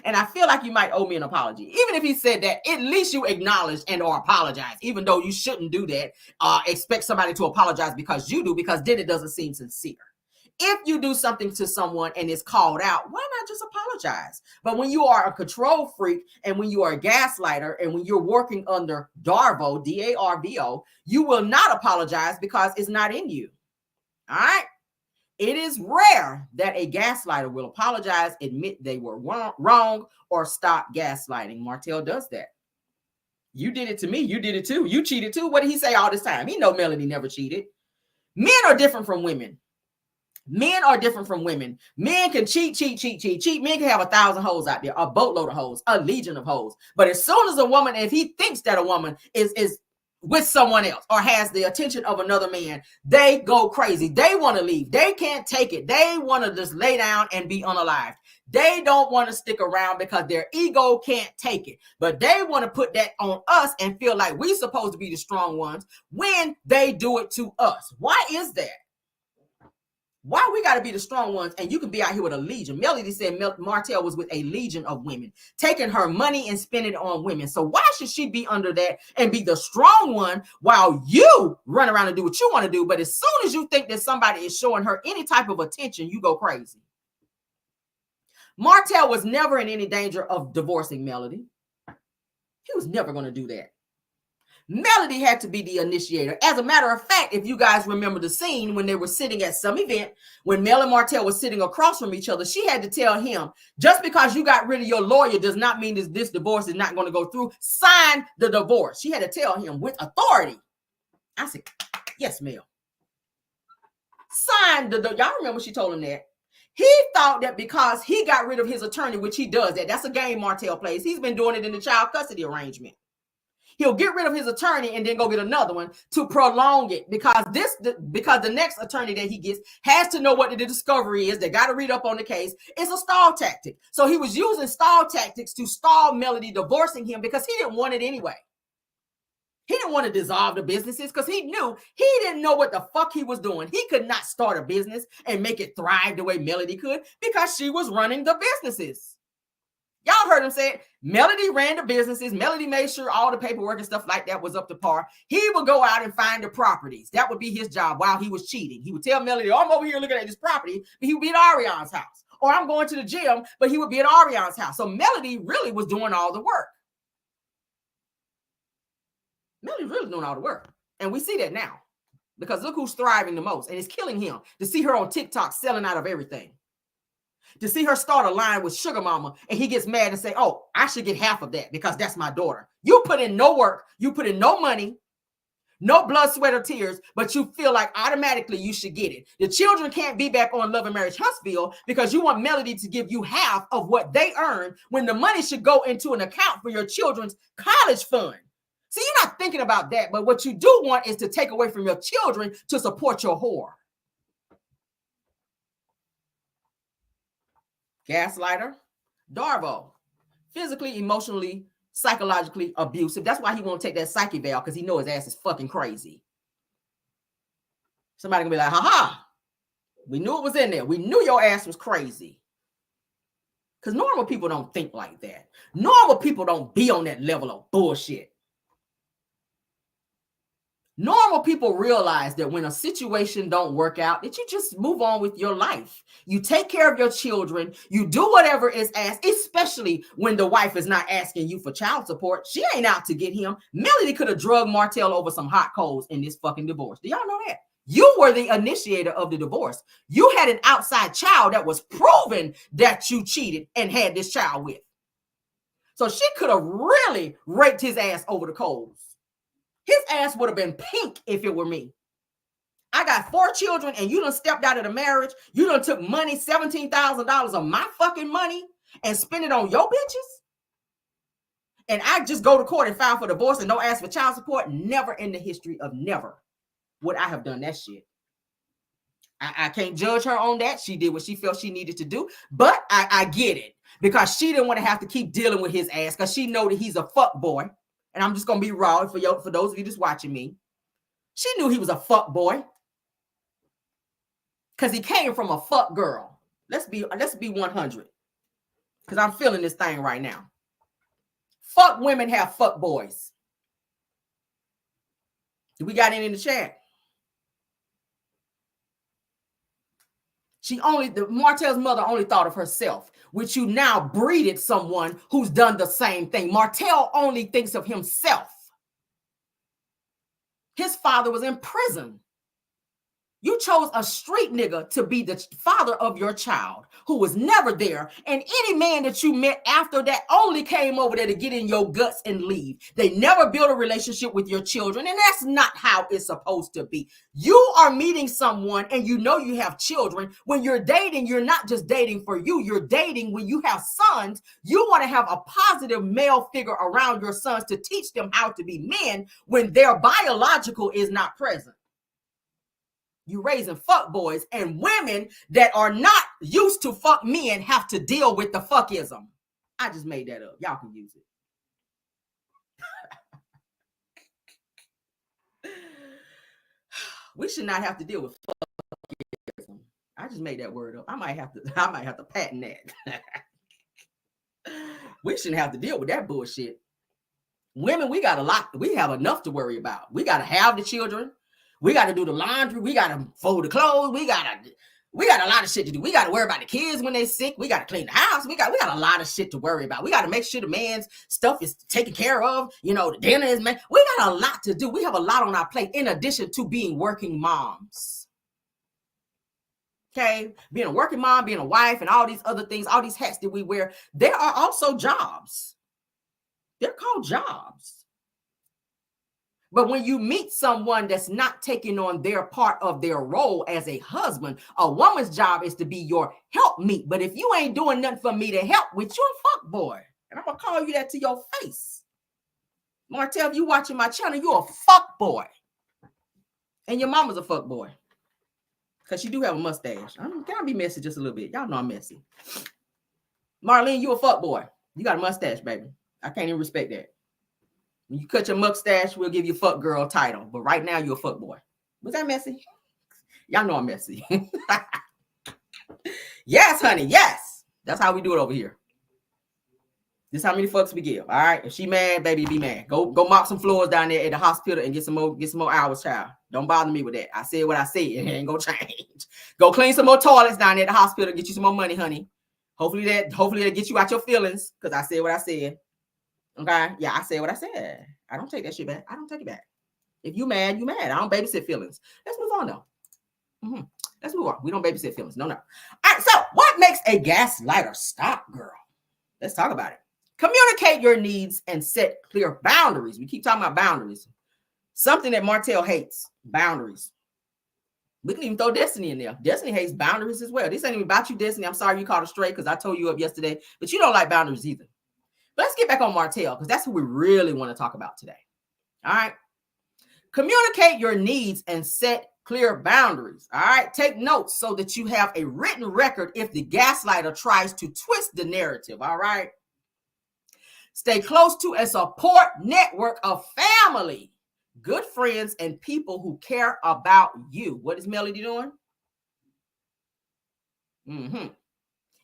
And I feel like you might owe me an apology. Even if he said that, at least you acknowledge and or apologize, even though you shouldn't do that. Expect somebody to apologize because you do, because then it doesn't seem sincere. If you do something to someone and it's called out, why not just apologize? But when you are a control freak and when you are a gaslighter and when you're working under DARVO, D-A-R-V-O, you will not apologize because it's not in you. All right? It is rare that a gaslighter will apologize, admit they were wrong, or stop gaslighting. Martell does that. You did it to me. You did it too. You cheated too. What did he say all this time? He know Melody never cheated. Men are different from women. Men are different from women. Men can cheat. Men can have 1,000 hoes out there, a boatload of hoes, a legion of hoes. But as soon as a woman, if he thinks that a woman is with someone else or has the attention of another man, they go crazy. They want to leave. They can't take it. They want to just lay down and be unalived. They don't want to stick around because their ego can't take it. But they want to put that on us and feel like we're supposed to be the strong ones when they do it to us. Why is that? Why we got to be the strong ones and you can be out here with a legion? Melody said Martell was with a legion of women, taking her money and spending it on women. So why should she be under that and be the strong one while you run around and do what you want to do? But as soon as you think that somebody is showing her any type of attention, you go crazy. Martell was never in any danger of divorcing Melody. He was never going to do that. Melody had to be the initiator. As a matter of fact, if you guys remember the scene when they were sitting at some event, when Mel and Martell were sitting across from each other, she had to tell him, just because you got rid of your lawyer does not mean this divorce is not going to go through. Sign the divorce. She had to tell him with authority. I said, yes, Mel. Sign the y'all remember she told him that. He thought that because he got rid of his attorney, which he does that's a game Martell plays. He's been doing it in the child custody arrangement. He'll get rid of his attorney and then go get another one to prolong it because the next attorney that he gets has to know what the discovery is. They got to read up on the case. It's a stall tactic. So he was using stall tactics to stall Melody divorcing him because he didn't want it anyway. He didn't want to dissolve the businesses because he didn't know what the fuck he was doing. He could not start a business and make it thrive the way Melody could because she was running the businesses. Y'all heard him say it. Melody ran the businesses. Melody made sure all the paperwork and stuff like that was up to par. He would go out and find the properties. That would be his job while he was cheating. He would tell Melody, oh, I'm over here looking at this property, but he would be at Ariane's house. Or I'm going to the gym, but he would be at Ariane's house. So Melody really was doing all the work. Melody's really doing all the work. And we see that now. Because look who's thriving the most. And it's killing him to see her on TikTok selling out of everything. To see her start a line with Sugar Mama and he gets mad and say, oh, I should get half of that because that's my daughter. You put in no work. You put in no money, no blood, sweat, or tears, but you feel like automatically you should get it. The children can't be back on Love and Marriage Huntsville because you want Melody to give you half of what they earn when the money should go into an account for your children's college fund. See, you're not thinking about that, but what you do want is to take away from your children to support your whore. Gaslighter, Darvo, physically, emotionally, psychologically abusive. That's why he won't take that psyche valve because he knows his ass is fucking crazy. Somebody gonna be like, ha, we knew it was in there. We knew your ass was crazy. Because normal people don't think like that. Normal people don't be on that level of bullshit. Normal people realize that when a situation don't work out, that you just move on with your life. You take care of your children. You do whatever is asked, especially when the wife is not asking you for child support. She ain't out to get him. Melody could have drugged Martell over some hot coals in this fucking divorce. Do y'all know that? You were the initiator of the divorce. You had an outside child that was proven that you cheated and had this child with. So she could have really raked his ass over the coals. His ass would have been pink if it were me. I got 4 children and you done stepped out of the marriage. You done took money, $17,000 of my fucking money and spend it on your bitches. And I just go to court and file for divorce and don't ask for child support. Never in the history of never would I have done that shit. I can't judge her on that. She did what she felt she needed to do, but I get it because she didn't want to have to keep dealing with his ass because she know that he's a fuck boy. And I'm just gonna be raw for those of you just watching me. She knew he was a fuck boy because he came from a fuck girl. Let's be 100 because I'm feeling this thing right now. Fuck women have fuck boys. Do we got any in the chat? Martell's mother only thought of herself, which you now breeded someone who's done the same thing. Martel only thinks of himself. His father was in prison. You chose a street nigga to be the father of your child who was never there. And any man that you met after that only came over there to get in your guts and leave. They never built a relationship with your children. And that's not how it's supposed to be. You are meeting someone and you know you have children. When you're dating, you're not just dating for you. You're dating when you have sons. You want to have a positive male figure around your sons to teach them how to be men when their biological is not present. You raising fuck boys, and women that are not used to fuck men have to deal with the fuckism. I just made that up. Y'all can use it. We should not have to deal with fuckism. I just made that word up. I might have to patent that. We shouldn't have to deal with that bullshit. Women, we have enough to worry about. We got to have the children. We got to do the laundry. We got to fold the clothes. We got a lot of shit to do. We got to worry about the kids when they're sick. We got to clean the house. We got a lot of shit to worry about. We got to make sure the man's stuff is taken care of. You know, the dinner is made. We got a lot to do. We have a lot on our plate in addition to being working moms. Okay, being a working mom, being a wife, and all these other things, all these hats that we wear, there are also jobs. They're called jobs. But when you meet someone that's not taking on their part of their role as a husband, a woman's job is to be your helpmeet. But if you ain't doing nothing for me to help with, you're a fuck boy. And I'm going to call you that to your face. Martell, if you watching my channel, you're a fuck boy. And your mama's a fuck boy. Because she do have a mustache. Can I be messy just a little bit? Y'all know I'm messy. Marlene, you a fuck boy. You got a mustache, baby. I can't even respect that. When you cut your mustache, we'll give you fuck girl title. But right now, you're a fuck boy. Was that messy? Y'all know I'm messy. Yes, honey. Yes. That's how we do it over here. This is how many fucks we give. All right. If she mad, baby, be mad. Go mop some floors down there at the hospital and get some more hours, child. Don't bother me with that. I said what I said. It ain't gonna change. Go clean some more toilets down there at the hospital and get you some more money, honey. Hopefully that get you out your feelings because I said what I said. Okay. Yeah, I said what I said. I don't take that shit back. I don't take it back. If you mad, you mad. I don't babysit feelings. Let's move on though. Let's move on. We don't babysit feelings. No. All right. So what makes a gaslighter stop, girl? Let's talk about it. Communicate your needs and set clear boundaries. We keep talking about boundaries. Something that Martell hates, boundaries. We can even throw Destiny in there. Destiny hates boundaries as well. This ain't even about you, Destiny. I'm sorry you called her straight because I told you up yesterday, but you don't like boundaries either. Let's get back on Martell because that's who we really want to talk about today. All right. Communicate your needs and set clear boundaries. All right. Take notes so that you have a written record if the gaslighter tries to twist the narrative. All right. Stay close to a support network of family, good friends, and people who care about you. What is Melody doing?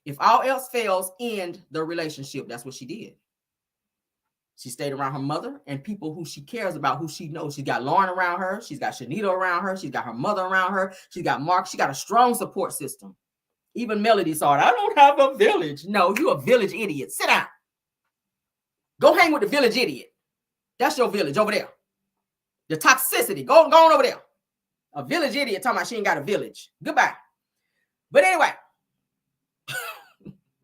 If all else fails, end the relationship. That's what she did. She stayed around her mother and people who she cares about, who she knows. She's got Lauren around her. She's got Shanita around her. She's got her mother around her. She's got Mark. She got a strong support system. Even Melody saw it. I don't have a village. No, you're a village idiot. Sit down. Go hang with the village idiot. That's your village over there. The toxicity. Go on over there. A village idiot talking about she ain't got a village. Goodbye. But anyway,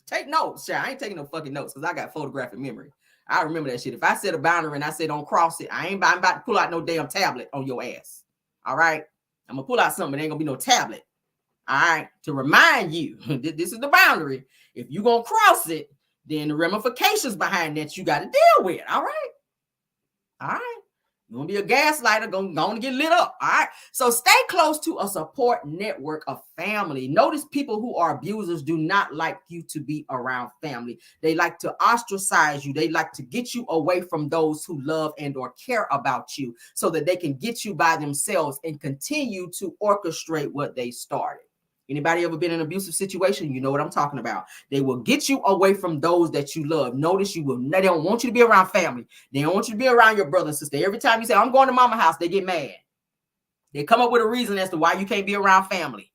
take notes. I ain't taking no fucking notes because I got photographic memory. I remember that shit. If I set a boundary and I say don't cross it, I'm about to pull out no damn tablet on your ass. All right? I'm going to pull out something. It ain't going to be no tablet. All right? To remind you, this is the boundary. If you're going to cross it, then the ramifications behind that you got to deal with. All right? All right? You want to be a gaslighter, going to get lit up. All right. So stay close to a support network of family. Notice people who are abusers do not like you to be around family. They like to ostracize you. They like to get you away from those who love and or care about you so that they can get you by themselves and continue to orchestrate what they started. Anybody ever been in an abusive situation? You know what I'm talking about. They will get you away from those that you love. Notice they don't want you to be around family. They don't want you to be around your brother and sister. Every time you say, I'm going to mama's house, they get mad. They come up with a reason as to why you can't be around family.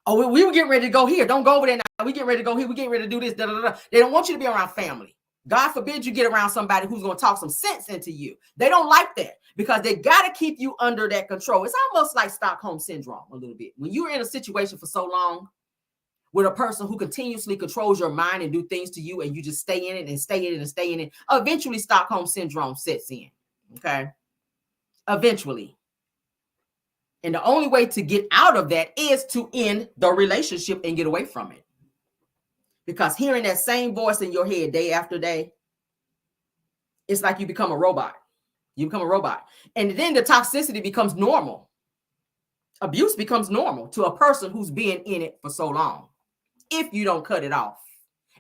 Oh, we were getting ready to go here. Don't go over there now. We getting ready to go here. We getting ready to do this. Da, da, da. They don't want you to be around family. God forbid you get around somebody who's going to talk some sense into you. They don't like that because they got to keep you under that control. It's almost like Stockholm Syndrome a little bit. When you're in a situation for so long with a person who continuously controls your mind and do things to you and you just stay in it and stay in it and stay in it, eventually Stockholm Syndrome sets in, okay? Eventually. And the only way to get out of that is to end the relationship and get away from it. Because hearing that same voice in your head day after day, it's like you become a robot. You become a robot. And then the toxicity becomes normal. Abuse becomes normal to a person who's been in it for so long. If you don't cut it off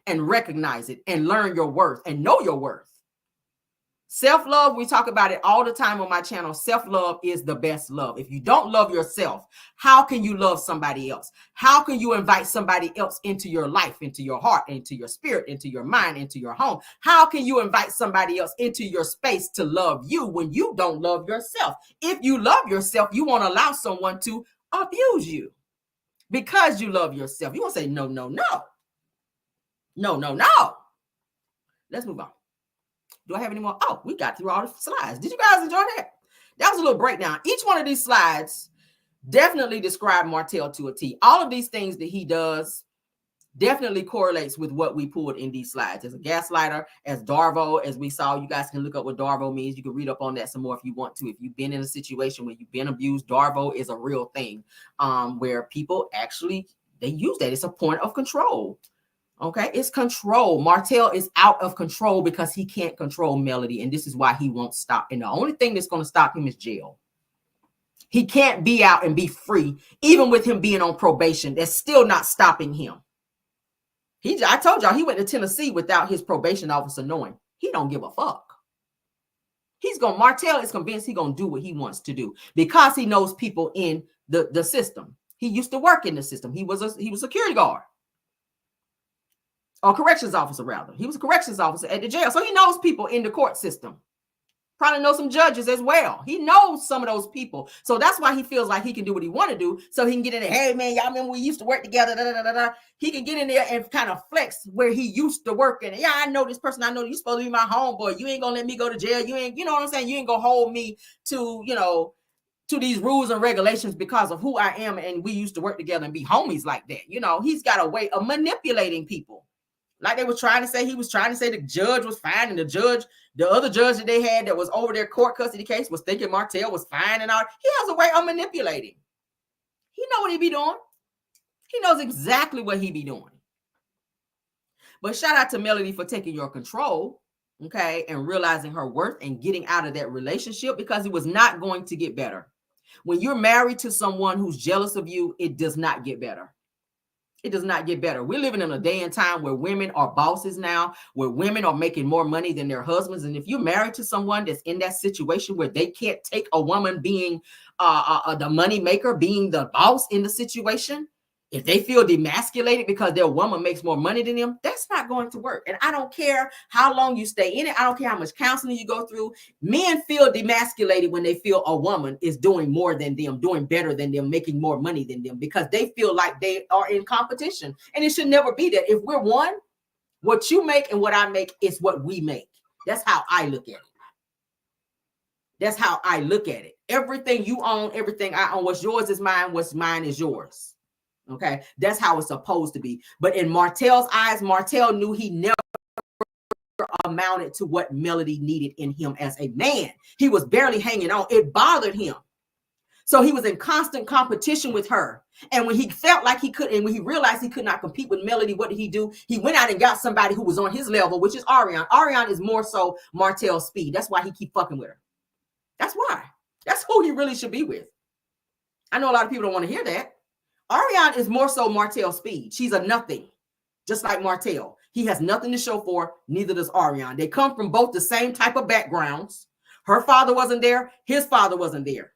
and recognize it and learn your worth and know your worth. Self-love, we talk about it all the time on my channel. Self-love is the best love. If you don't love yourself, how can you love somebody else? How can you invite somebody else into your life, into your heart, into your spirit, into your mind, into your home? How can you invite somebody else into your space to love you when you don't love yourself? If you love yourself, you won't allow someone to abuse you because you love yourself. You won't say, no, no, no. No, no, no. Let's move on. Do I have any more? Oh, we got through all the slides. Did you guys enjoy that? That was a little breakdown. Each one of these slides definitely describe Martell to a T. All of these things that he does definitely correlates with what we pulled in these slides. As a gaslighter, as Darvo, as we saw, you guys can look up what Darvo means. You can read up on that some more if you want to. If you've been in a situation where you've been abused, Darvo is a real thing where people actually, they use that. It's a point of control. Okay, it's control. Martell is out of control because he can't control Melody, and this is why he won't stop. And the only thing that's going to stop him is jail. He can't be out and be free, even with him being on probation. That's still not stopping him. I told y'all he went to Tennessee without his probation officer knowing. He don't give a fuck. Martell is convinced he's going to do what he wants to do because he knows people in the system. He used to work in the system. He was a security guard. Or corrections officer, rather. He was a corrections officer at the jail. So he knows people in the court system. Probably knows some judges as well. He knows some of those people. So that's why he feels like he can do what he want to do. So he can get in there. Hey, man, y'all remember we used to work together. Da, da, da, da. He can get in there and kind of flex where he used to work. And yeah, I know this person. I know you're supposed to be my homeboy. You ain't going to let me go to jail. You ain't, you know what I'm saying? You ain't going to hold me to, to these rules and regulations because of who I am. And we used to work together and be homies like that. He's got a way of manipulating people. Like they were trying to say, he was trying to say the judge was fine, and the other judge that they had that was over their court custody case was thinking Martell was fine and all. He has a way of manipulating. He know what he be doing. He knows exactly what he be doing. But shout out to Melody for taking your control, okay, and realizing her worth and getting out of that relationship because it was not going to get better. When you're married to someone who's jealous of you, it does not get better. It does not get better. We're living in a day and time where women are bosses now, where women are making more money than their husbands. And if you're married to someone that's in that situation where they can't take a woman being the money maker, being the boss in the situation, if they feel demasculated because their woman makes more money than them, that's not going to work. And I don't care how long you stay in it. I don't care how much counseling you go through. Men feel demasculated when they feel a woman is doing more than them, doing better than them, making more money than them, because they feel like they are in competition. And it should never be that. If we're one, what you make and what I make is what we make. That's how I look at it. That's how I look at it. Everything you own, everything I own, what's yours is mine, what's mine is yours. Okay, that's how it's supposed to be. But in Martell's eyes, Martell knew he never amounted to what Melody needed in him as a man. He was barely hanging on. It bothered him. So he was in constant competition with her. And when he felt like he could, and when he realized he could not compete with Melody, what did he do? He went out and got somebody who was on his level, which is Ariane. Ariane is more so Martell's speed. That's why he keep fucking with her. That's why. That's who he really should be with. I know a lot of people don't want to hear that. Ariane is more so Martell's speed. She's a nothing, just like Martel. He has nothing to show for, neither does Ariane. They come from both the same type of backgrounds. Her father wasn't there. His father wasn't there.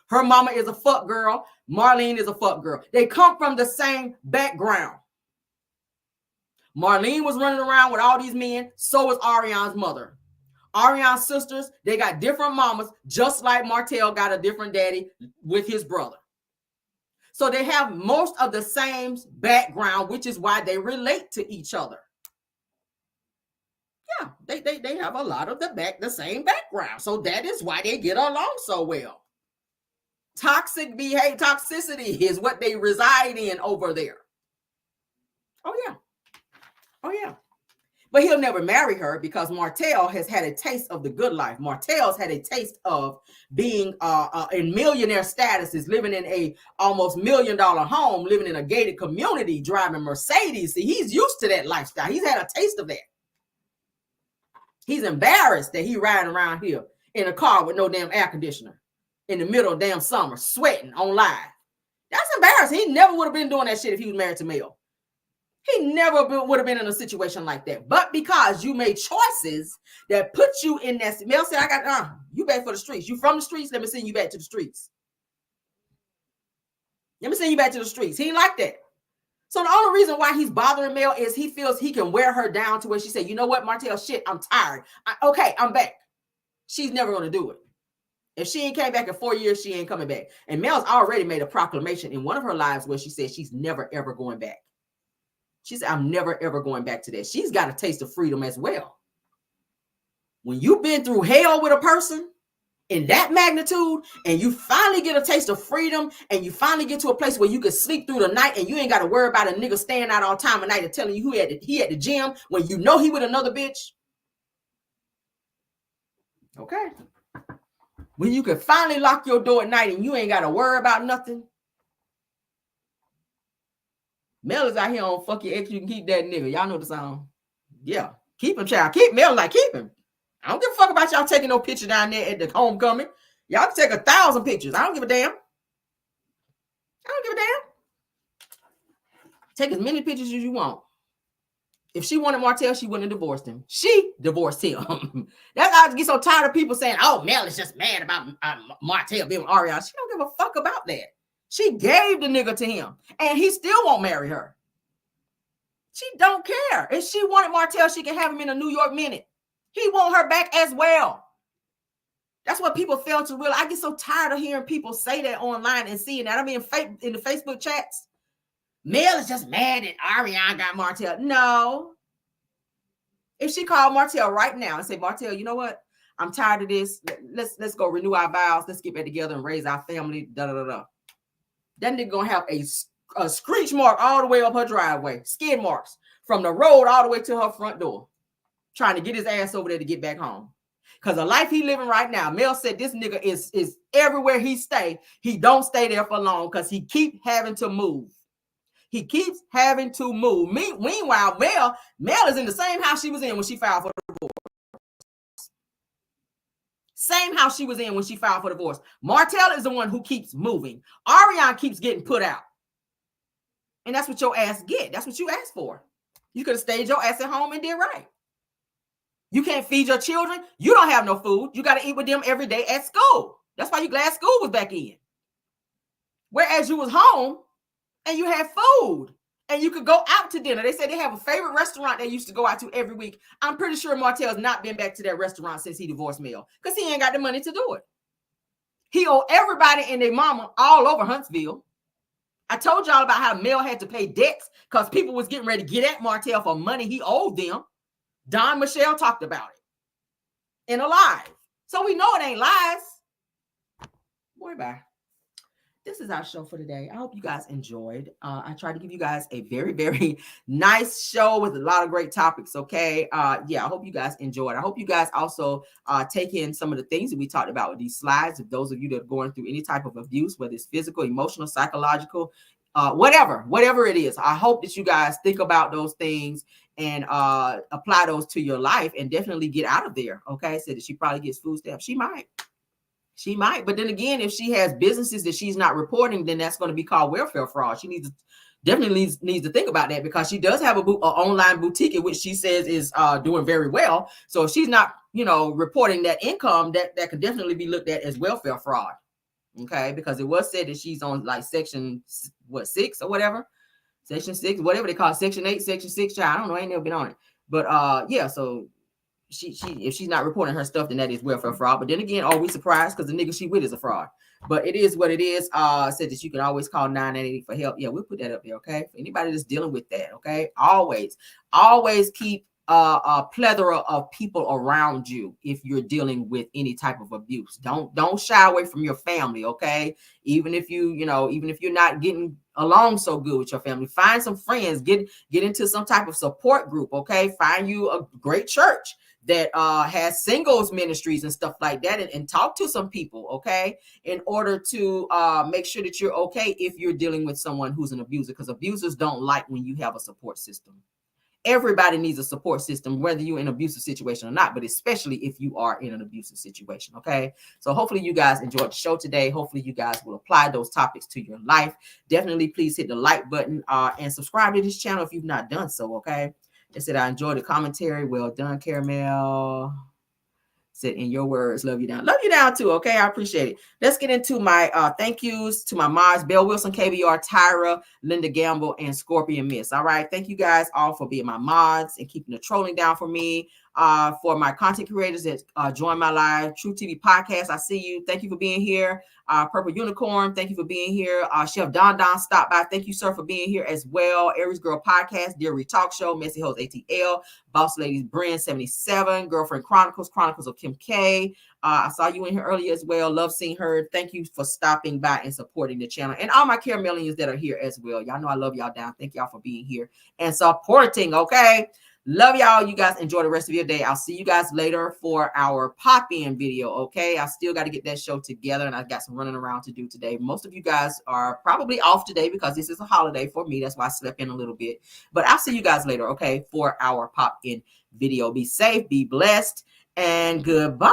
Her mama is a fuck girl. Marlene is a fuck girl. They come from the same background. Marlene was running around with all these men. So was Ariane's mother. Ariane's sisters, they got different mamas, just like Martel got a different daddy with his brother. So they have most of the same background, which is why they relate to each other. Yeah, they have a lot of the same background. So that is why they get along so well. Toxic behavior, toxicity is what they reside in over there. Oh yeah. Oh yeah. But he'll never marry her because Martel has had a taste of the good life. Martel's had a taste of being in millionaire status, is living in a almost $1 million home, living in a gated community, driving Mercedes. See, he's used to that lifestyle. He's had a taste of that. He's embarrassed that he riding around here in a car with no damn air conditioner in the middle of damn summer, sweating on live. That's embarrassing. He never would have been doing that shit if he was married to Mel. He never would have been in a situation like that. But because you made choices that put you in that, Mel said, I got, you back for the streets. You from the streets? Let me send you back to the streets. Let me send you back to the streets. He ain't like that. So the only reason why he's bothering Mel is he feels he can wear her down to where she said, you know what, Martel, shit, I'm tired. Okay, I'm back. She's never going to do it. If she ain't came back in 4 years, she ain't coming back. And Mel's already made a proclamation in one of her lives where she said she's never, ever going back. She said, I'm never, ever going back to that. She's got a taste of freedom as well. When you've been through hell with a person in that magnitude, and you finally get a taste of freedom, and you finally get to a place where you can sleep through the night, and you ain't got to worry about a nigga staying out all time of night and telling you he at the gym when you know he with another bitch. Okay. When you can finally lock your door at night and you ain't got to worry about nothing. Mel is out here on fuck your ex, you can keep that nigga. Y'all know the song. Yeah. Keep him, child. Keep Mel, like, keep him. I don't give a fuck about y'all taking no picture down there at the homecoming. Y'all can take 1,000 pictures. I don't give a damn. I don't give a damn. Take as many pictures as you want. If she wanted Martel, she wouldn't have divorced him. She divorced him. That's how I get so tired of people saying, oh, Mel is just mad about Martel being with Ariane. She don't give a fuck about that. She gave the nigga to him, and he still won't marry her. She don't care. If she wanted Martel, she can have him in a New York minute. He want her back as well. That's what people fail to realize. I get so tired of hearing people say that online and seeing that. I mean, in the Facebook chats, Mel is just mad that Ariane got Martel. No. If she called Martel right now and say, Martel, you know what? I'm tired of this. Let's go renew our vows. Let's get back together and raise our family. Da-da-da-da. That nigga gonna have a screech mark all the way up her driveway, skid marks from the road all the way to her front door, trying to get his ass over there to get back home. Because the life he living right now, Mel said this nigga is everywhere he stay, he don't stay there for long because he keep having to move. He keeps having to move. Meanwhile, Mel is in the same house she was in when she filed for divorce. Same house she was in when she filed for divorce. Martel is the one who keeps moving. Ariane keeps getting put out. And that's what your ass get. That's what you asked for. You could have stayed your ass at home and did right. You can't feed your children. You don't have no food. You got to eat with them every day at school. That's why you glad school was back in. Whereas you was home and you had food and you could go out to dinner. They said they have a favorite restaurant they used to go out to every week. I'm pretty sure Martel's not been back to that restaurant since he divorced Mel because he ain't got the money to do it. He owed everybody and their mama all over Huntsville. I told y'all about how Mel had to pay debts because people was getting ready to get at Martel for money he owed them. Don Michelle talked about it in a live. So we know it ain't lies. Boy, bye. This is our show for today. I hope you guys enjoyed. I tried to give you guys a very, very nice show with a lot of great topics, okay? Yeah, I hope you guys enjoyed. I hope you guys also take in some of the things that we talked about with these slides. If those of you that are going through any type of abuse, whether it's physical, emotional, psychological, whatever it is, I hope that you guys think about those things and apply those to your life and definitely get out of there, okay? So that she probably gets food stamps. She might. She might, but then again, if she has businesses that she's not reporting, then that's going to be called welfare fraud. She definitely needs to think about that, because she does have a online boutique, which she says is doing very well. So if she's not, reporting that income, that could definitely be looked at as welfare fraud. Okay, because it was said that she's on like section 6 or whatever, section 6, whatever they call it, section 8, section 6. I don't know, I ain't never been on it, but yeah. So she if she's not reporting her stuff, then that is welfare fraud. But then again, are we surprised? Because the nigga she with is a fraud. But it is what it is. Said that you can always call 988 for help. Yeah, we'll put that up there. Okay, for anybody that's dealing with that. Okay, always keep a plethora of people around you if you're dealing with any type of abuse. Don't shy away from your family. Okay, even if even if you're not getting along so good with your family, find some friends. Get into some type of support group. Okay, find you a great church that has singles ministries and stuff like that, and talk to some people, okay, in order to make sure that you're okay if you're dealing with someone who's an abuser, because abusers don't like when you have a support system. Everybody needs a support system, whether you're in an abusive situation or not, but especially if you are in an abusive situation, okay? So hopefully you guys enjoyed the show today. Hopefully you guys will apply those topics to your life. Definitely please hit the like button and subscribe to this channel if you've not done so, okay? They said, I enjoyed the commentary. Well done, Caramel. Said, in your words, love you down. Love you down too, okay? I appreciate it. Let's get into my thank yous to my mods, Belle Wilson, KBR, Tyra, Linda Gamble, and Scorpion Miss. All right. Thank you guys all for being my mods and keeping the trolling down for me. For my content creators that join my live True TV podcast, I see you. Thank you for being here. Purple Unicorn, thank you for being here. Chef Don stopped by. Thank you, sir, for being here as well. Aries Girl Podcast, Dear Reed Talk Show, Messy Hoes ATL, Boss Ladies Brand 77, Girlfriend Chronicles of Kim K. I saw you in here earlier as well. Love seeing her. Thank you for stopping by and supporting the channel. And all my Caramelians that are here as well. Y'all know I love y'all down. Thank y'all for being here and supporting, okay? Love y'all. You guys enjoy the rest of your day. I'll see you guys later for our pop-in video, okay? I still got to get that show together, and I've got some running around to do today. Most of you guys are probably off today because this is a holiday for me. That's why I slept in a little bit. But I'll see you guys later, okay, for our pop-in video. Be safe, be blessed, and goodbye.